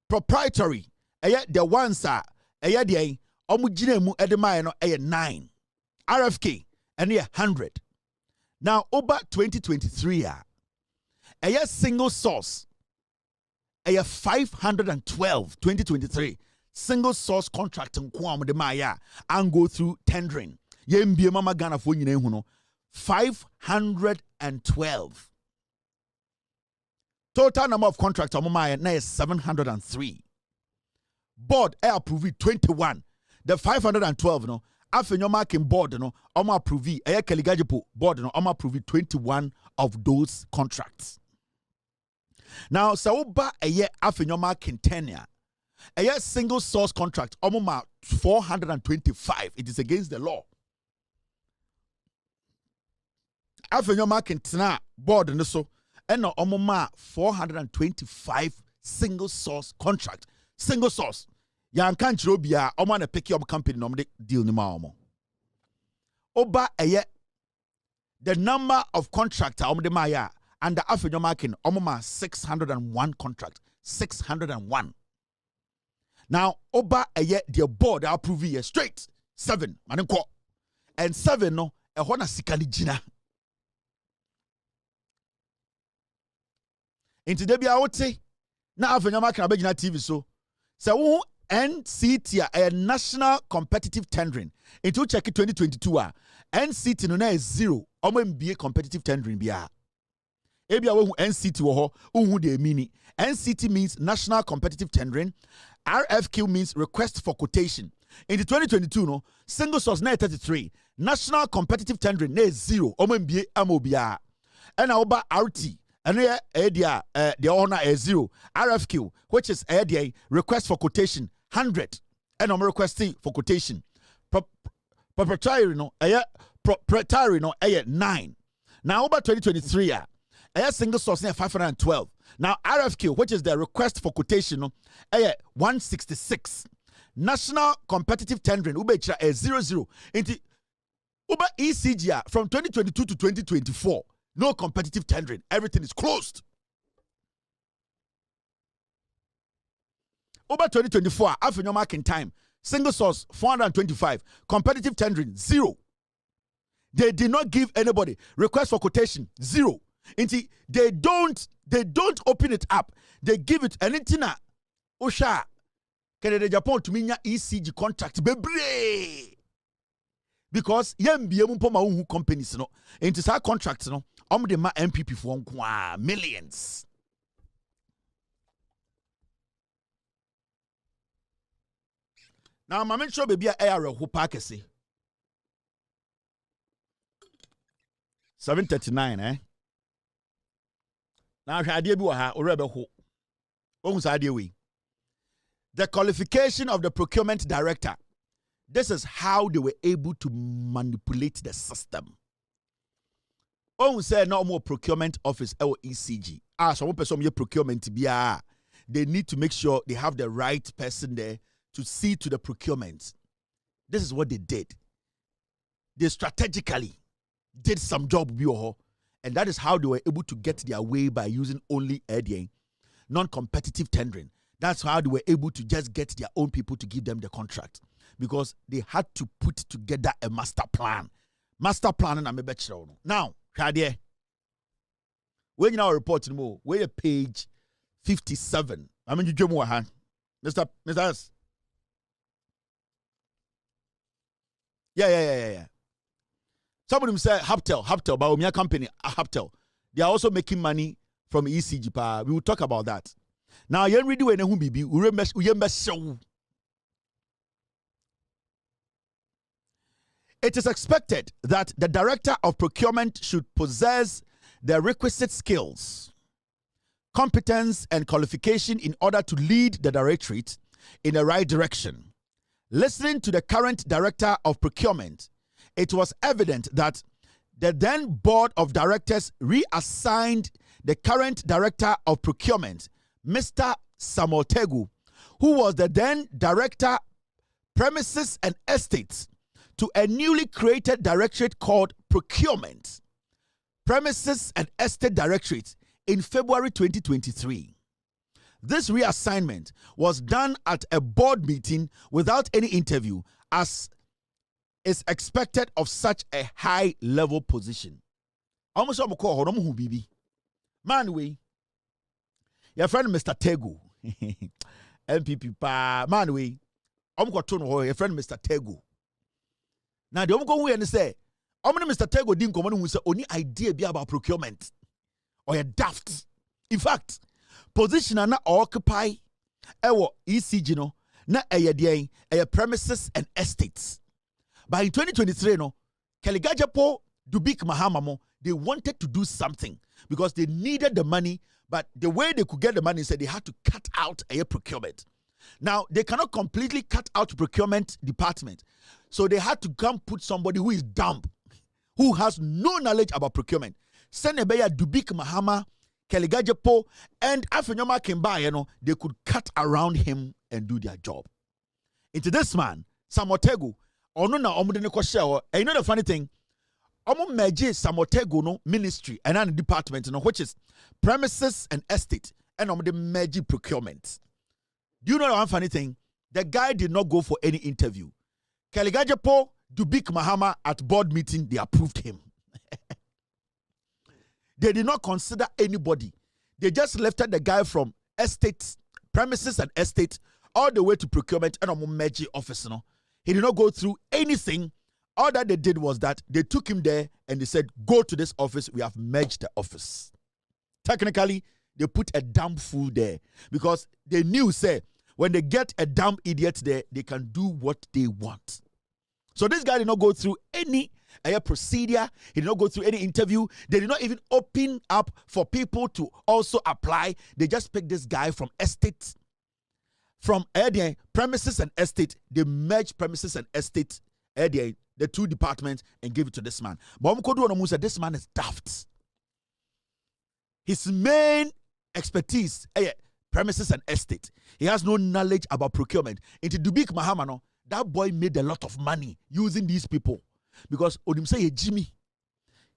proprietary the ones are the omujinemu edema 9. RFK and 100. Now over 2023 single source 512 2023. Single source contract de maya and go through tendering. Yembi mama Ghana for 512. Total number of contracts on maya now is 703. Board approve 21. The 512 no Afenyo Markin board no approve Kaligajipo board no approve 21 of those contracts. Now Sauba Afenyo Markin tenure. A single source contract, 425. It is against the law. Afenyo Markin tena board and so, and no 425 single source contract. Single source. Yan can't robia, Oman a pick up company no deal ni maomo. Oba eye the number of contractor the maya and the Afenyo Markin omoma 601 contract. 601. Now, Oba eye the board approve ye straight 7 manenko and 7 no a hona sikali jina. Into debi a wote na Afenyo Markin abegina TV so wo NCT a national competitive tendering into check 2022 NCT no na is 0 omo MBA competitive tendering bia ebia wo NCT wo ho uhu de mini. NCT means national competitive tendering. RFQ means request for quotation. In the 2022 no single source na 33, national competitive tendering na 0 omo MBA amobia and oba RT and the owner is 0. RFQ, which is request for quotation 100 and I'm requesting for quotation. Proprietary no proprietary no 9. Now over 2023 single source 512. Now RFQ, which is the request for quotation no 166. National competitive tendering ubecha 00 into uber ECG from 2022 to 2024. No competitive tendering. Everything is closed. Over 2024, Afenyo Markin time. Single source 425. Competitive tendering 0. They did not give anybody request for quotation 0. They don't open it up. They give it anything. Osha. Canada Japan to me ECG contract. Bebre. Because MBA mpoma unhu companies no. Into sa contracts no. De ma MPP for millions. Now, my mention baby a air who park say 739 Now I idea bi ha orebe ho. Ohun idea we. The qualification of the procurement director. This is how they were able to manipulate the system. Oh, say no more procurement office or ECG. Some person your procurement be they need to make sure they have the right person there to see to the procurement. This is what they did. They strategically did some job, and that is how they were able to get their way by using only non-competitive tendering. That's how they were able to just get their own people to give them the contract, because they had to put together a master plan. Master plan and I'm a better now. When you now report more, we're page 57. I mean, you do more, Mr. S. Yeah. Some of them say Haptel, but Omia company, Haptel. They are also making money from ECG. We will talk about that. Now, you ready when you be It is expected that the Director of Procurement should possess the requisite skills, competence, and qualification in order to lead the Directorate in the right direction. Listening to the current Director of Procurement, it was evident that the then Board of Directors reassigned the current Director of Procurement, Mr. Samotegu, who was the then Director, Premises and Estates, to a newly created directorate called Procurement, Premises and Estate Directorate in February 2023. This reassignment was done at a board meeting without any interview, as is expected of such a high-level position. Almost all call who bibi. Man, we your friend Mr. Tego, MPP pa man we. Your friend Mr. Tego. Now the go and say, Mr. Tego didn't come who say only idea be about procurement or a daft. In fact, position na occupy ECG no na premises and estates. By 2023 no, Kaligajapo Dubik Mahamamo, they wanted to do something because they needed the money, but the way they could get the money said they had to cut out a procurement. Now, they cannot completely cut out procurement department. So they had to come put somebody who is dumb, who has no knowledge about procurement. Send a Dubik Mahama Keligajepo and Afenyo Markin by, they could cut around him and do their job. Into this man, Samotego, ono na omo de ne kwahye and you know the funny thing, omo merge Samotego no ministry and an department which is premises and estate, and omo de merge procurement. Do you know the one funny thing? The guy did not go for any interview. Keligajepo, Dubik Mahama at board meeting, they approved him. They did not consider anybody. They just lifted the guy from estate, premises and estate, all the way to procurement and a merge office. He did not go through anything. All that they did was that they took him there and they said, go to this office. We have merged the office. Technically, they put a damn fool there because they knew, say, when they get a damn idiot there, they can do what they want. So this guy did not go through any procedure. He did not go through any interview. They did not even open up for people to also apply. They just picked this guy from estate, from premises and estate. They merged premises and estate, the two departments, and gave it to this man. But said this man is daft. His main expertise, premises and estate. He has no knowledge about procurement. Into Dubik Mahamano, that boy made a lot of money using these people. Because Odim say Jimmy,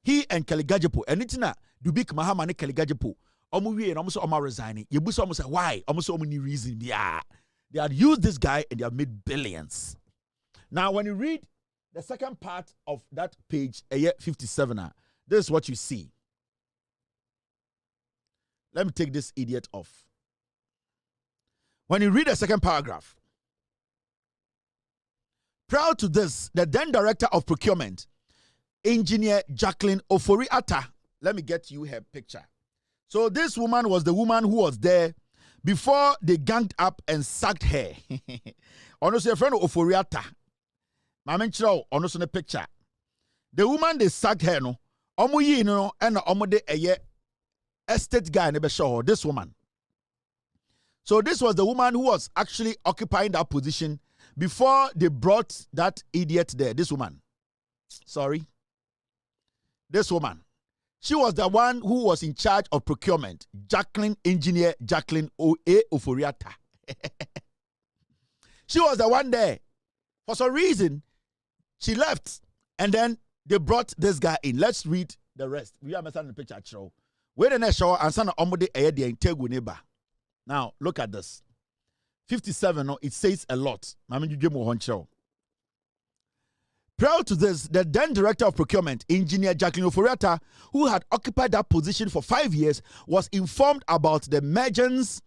he and Keligajepo, and it's not Dubik Mahama and Keligajepo. Omuwi and almost Oma resigning. You almost say why? Almost so many reasons. Yeah, they had used this guy and they have made billions. Now, when you read the second part of that page, 57, this is what you see. Let me take this idiot off. When you read the second paragraph, prior to this, the then director of procurement, engineer Jacqueline Ofori-Atta, let me get you her picture. So this woman was the woman who was there before they ganged up and sacked her. Honestly, a friend of Ofori-Atta, honestly, picture. The woman they sacked her, no, and a estate guy never show her, this woman. So this was the woman who was actually occupying that position before they brought that idiot there, this woman. Sorry. This woman. She was the one who was in charge of procurement. Engineer Jacqueline Ofori-Atta. She was the one there. For some reason, she left. And then they brought this guy in. Let's read the rest. We understand the picture. Wait a next show and send omode the integu neighbor. Now, look at this. 57, it says a lot. Prior to this, the then director of procurement, engineer Jacqueline Ofori-Atta, who had occupied that position for 5 years, was informed about the mergence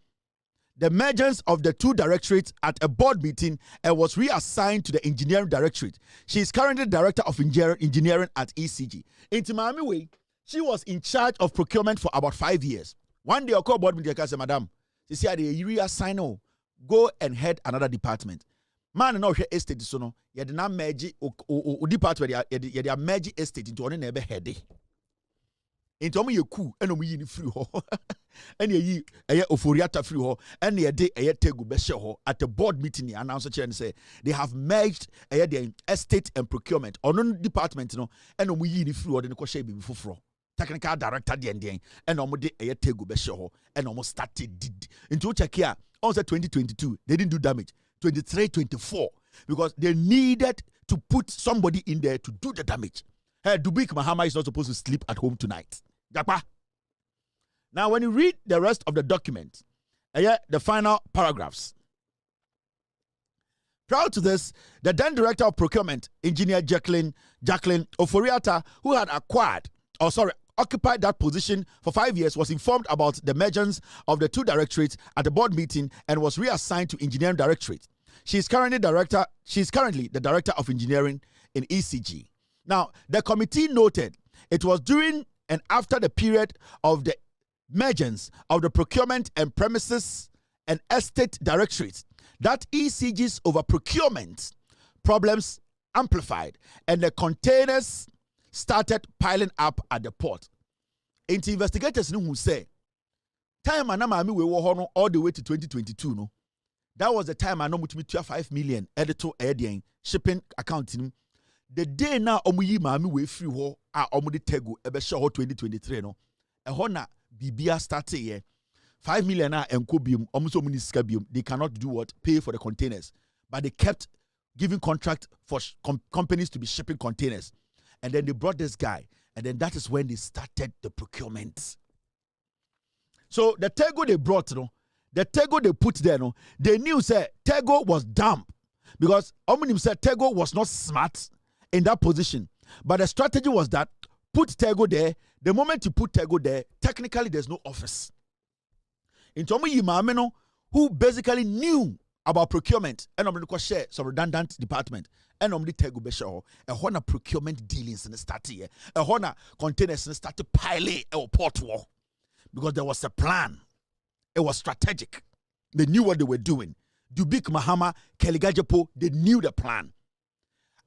of the two directorates at a board meeting and was reassigned to the engineering directorate. She is currently director of engineering at ECG. In Timami way, she was in charge of procurement for about 5 years. One day, I called board meeting and said, Madam, she said, you reassign, go and head another department. Man, no estate so no. You did not merge o department. You merge estate into one never head. Into omo ye ku, and omo yi free ho. And ye Ofori-Atta free ho. And ye de tegu beshe ho at the board meeting. Announcer and say they have merged the estate and procurement on department no. And omo yi free ho. Then ko share bibi fufuro. Technical director and omo de tegu beshe ho. And omo started into check here. On 2022, they didn't do damage. 23, 24, because they needed to put somebody in there to do the damage. Hey, Dubik Mahama is not supposed to sleep at home tonight. Now, when you read the rest of the document, the final paragraphs. Prior to this, the then director of procurement, engineer Jacqueline Ofori-Atta, who had occupied that position for 5 years, was informed about the mergence of the two directorates at the board meeting and was reassigned to engineering directorate. She is currently the director of engineering in ECG. Now, the committee noted it was during and after the period of the mergence of the procurement and premises and estate directorates that ECG's over procurement problems amplified and the containers started piling up at the port. Into investigators who say, time and we were all the way to 2022. No, that was the time I know to 5 million editor shipping accounting. The day now omuyi mami we free ho a omudi tegu ebe show 2023 no. E hona bibia started here. 5 million and cobium, almost so many scabium. They cannot do what? Pay for the containers. But they kept giving contract for companies to be shipping containers. And then they brought this guy. And then that is when they started the procurement. So the Tego they brought, the Tego they put there, they knew say Tego was dumb. Because Omnim said Tego was not smart in that position. But the strategy was that put Tego there. The moment you put Tego there, technically there's no office. In Tomu Yimameno, who basically knew about procurement, and I'm going to share some redundant department, and I'm going to Tego Beshaw, a honor procurement dealings in the start here, a honor containers in the start to pile a port war. Because there was a plan. It was strategic. They knew what they were doing. Dubik Mahama, Keligajapo, they knew the plan.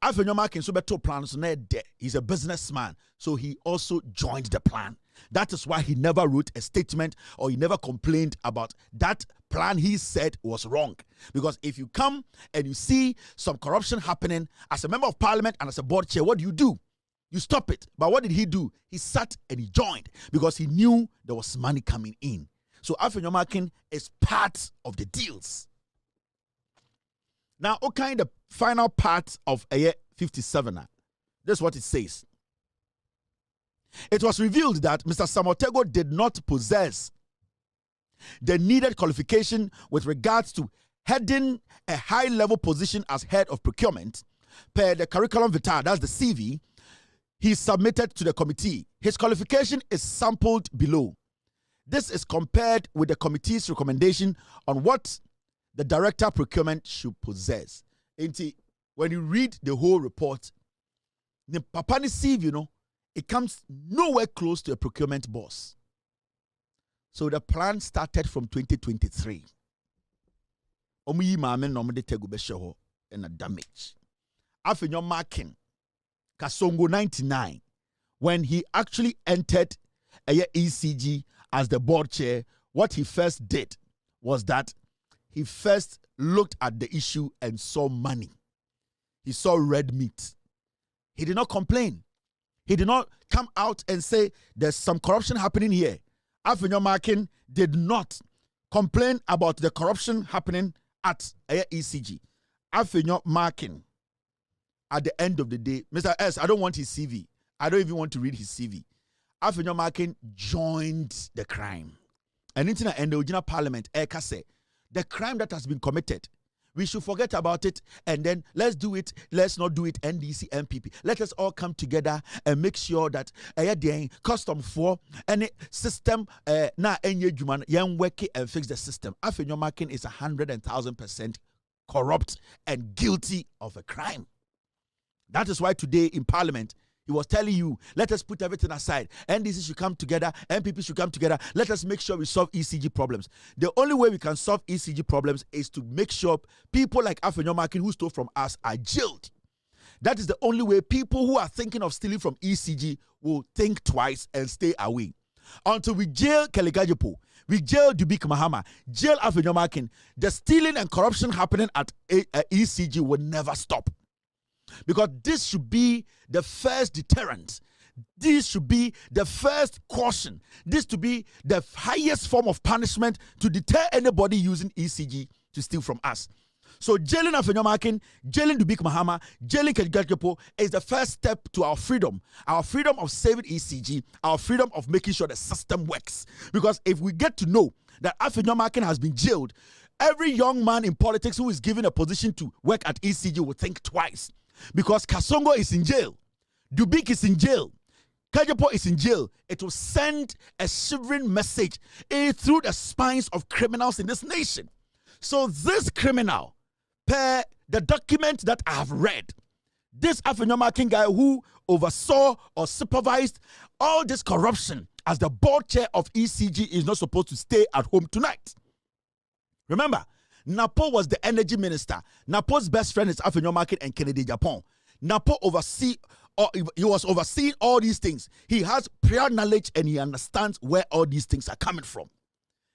Afenyo Markin so beto plans there. He's a businessman, so he also joined the plan. That is why he never wrote a statement or he never complained about that plan he said was wrong. Because if you come and you see some corruption happening as a member of parliament and as a board chair, what do? You stop it. But what did he do? He sat and he joined because he knew there was money coming in. So Afenyo Markin is part of the deals. Now, okay, the final part of year 57. This is what it says. It was revealed that Mr. Samotego did not possess the needed qualification with regards to heading a high-level position as head of procurement per the curriculum vitae, that's the CV, he submitted to the committee. His qualification is sampled below. This is compared with the committee's recommendation on what the director of procurement should possess. When you read the whole report, the Papani CV, it comes nowhere close to a procurement boss. So the plan started from 2023. Omuyi maame nomde tegubesho and a damage. Afenyo Markin, Kasongo 99, when he actually entered a ECG as the board chair, what he first did was that he first looked at the issue and saw money. He saw red meat. He did not complain. He did not come out and say there's some corruption happening here. Afenyo Markin did not complain about the corruption happening at ECG. Afenyo Markin, at the end of the day, Mr. S, I don't want his CV. I don't even want to read his CV. Afenyo Markin joined the crime. And in the original parliament, Eka said, the crime that has been committed, we should forget about it and then let's do it. Let's not do it NDC, MPP. Let us all come together and make sure that custom for any system na enye juman yan work and fix the system. Afenyo Markin is 100,000% corrupt and guilty of a crime. That is why today in Parliament, he was telling you, let us put everything aside. NDC should come together. MPP should come together. Let us make sure we solve ECG problems. The only way we can solve ECG problems is to make sure people like Afenyo Markin who stole from us are jailed. That is the only way people who are thinking of stealing from ECG will think twice and stay away. Until we jail Keligajipo, we jail Dubik Mahama, jail Afenyo Markin, the stealing and corruption happening at ECG will never stop. Because this should be the first deterrent. This should be the first caution. This to be the highest form of punishment to deter anybody using ECG to steal from us. So jailing Afenyo Markin, jailing Dubik Mahama, jailing Keligajipo is the first step to our freedom of saving ECG, our freedom of making sure the system works. Because if we get to know that Afenyo Markin has been jailed, every young man in politics who is given a position to work at ECG will think twice. Because Kasongo is in jail, Dubik is in jail, Kajapo is in jail. It will send a shivering message through the spines of criminals in this nation. So this criminal, per the document that I have read, this Afenyo Markin guy who oversaw or supervised all this corruption as the board chair of ECG is not supposed to stay at home tonight. Remember, Napo was the energy minister. Napo's best friend is Afenyo Markin and Kennedy Japan. Napo he was overseeing all these things. He has prior knowledge and he understands where all these things are coming from.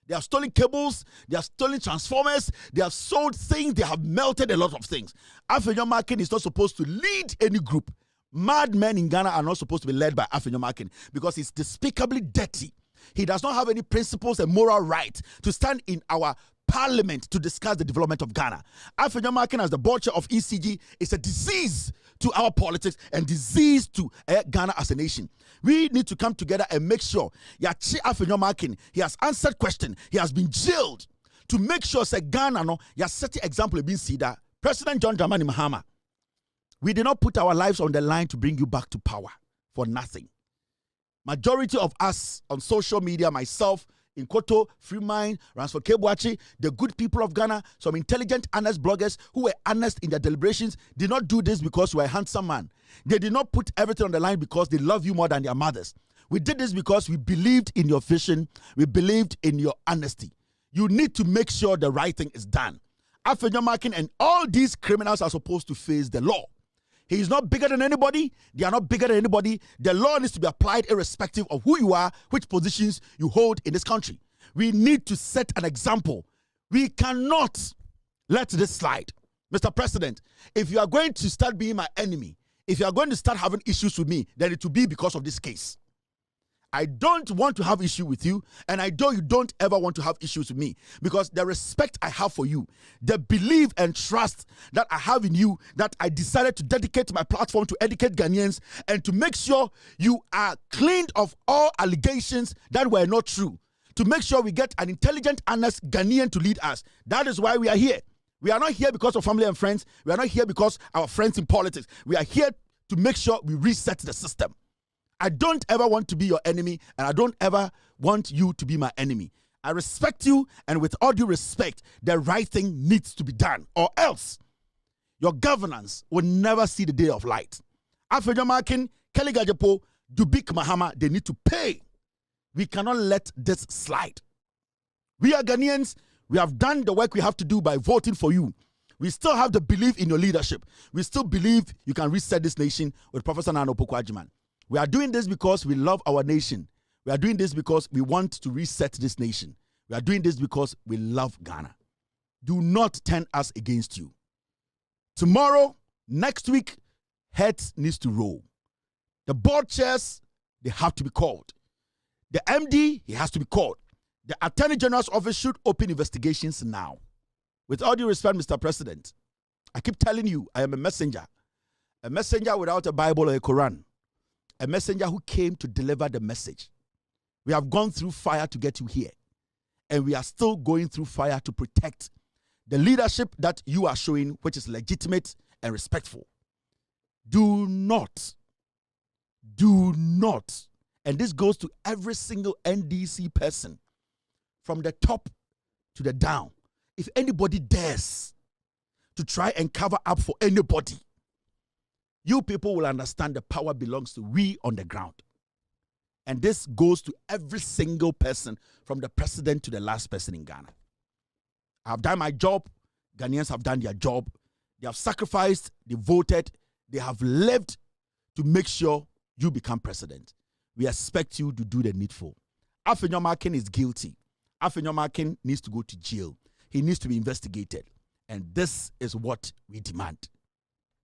They have stolen cables, they have stolen transformers, they have sold things, they have melted a lot of things. Afenyo Markin is not supposed to lead any group. Mad men in Ghana are not supposed to be led by Afenyo Markin because he's despicably dirty. He does not have any principles and moral right to stand in our parliament to discuss the development of Ghana. Afenyo Markin, as the board chair of ECG, is a disease to our politics and disease to Ghana as a nation. We need to come together and make sure Yachi Afenyo Markin, he has answered question, he has been jailed to make sure that Ghana no ya set the example being see that President John Dramani Mahama, we did not put our lives on the line to bring you back to power for nothing. Majority of us on social media, myself, in Koto, Free Mind, Ransford Kebuachi, the good people of Ghana, some intelligent, honest bloggers who were honest in their deliberations, did not do this because you are a handsome man. They did not put everything on the line because they love you more than their mothers. We did this because we believed in your vision. We believed in your honesty. You need to make sure the right thing is done. Afenyo Markin and all these criminals are supposed to face the law. He is not bigger than anybody. They are not bigger than anybody. The law needs to be applied irrespective of who you are, which positions you hold in this country. We need to set an example. We cannot let this slide. Mr. President, if you are going to start being my enemy, if you are going to start having issues with me, then it will be because of this case. I don't want to have issue with you, and I know you don't ever want to have issues with me, because the respect I have for you, the belief and trust that I have in you, that I decided to dedicate my platform to educate Ghanaians and to make sure you are cleaned of all allegations that were not true, to make sure we get an intelligent, honest Ghanaian to lead us. That is why we are here. We are not here because of family and friends. We are not here because our friends in politics. We are here to make sure we reset the system. I don't ever want to be your enemy, and I don't ever want you to be my enemy. I respect you, and with all due respect, the right thing needs to be done, or else your governance will never see the day of light. Afenyo Markin, Kelly Gajepo, Dubik Mahama, they need to pay. We cannot let this slide. We are Ghanaians. We have done the work we have to do by voting for you. We still have the belief in your leadership. We still believe you can reset this nation with Professor Nana Opoku-Agyeman. We are doing this because we love our nation. We are doing this because we want to reset this nation. We are doing this because we love Ghana. Do not turn us against you. Tomorrow, next week, heads needs to roll. The board chairs, they have to be called. The MD, he has to be called. The Attorney General's office should open investigations now. With all due respect, Mr. President, I keep telling you, I am a messenger without a Bible or a Quran. A messenger who came to deliver the message. We have gone through fire to get you here. And we are still going through fire to protect the leadership that you are showing, which is legitimate and respectful. Do not, and this goes to every single NDC person, from the top to the down. If anybody dares to try and cover up for anybody, you people will understand the power belongs to we on the ground. And this goes to every single person, from the president to the last person in Ghana. I have done my job. Ghanaians have done their job. They have sacrificed, they voted, they have lived to make sure you become president. We expect you to do the needful. Afenyo Markin is guilty. Afenyo Markin needs to go to jail. He needs to be investigated. And this is what we demand.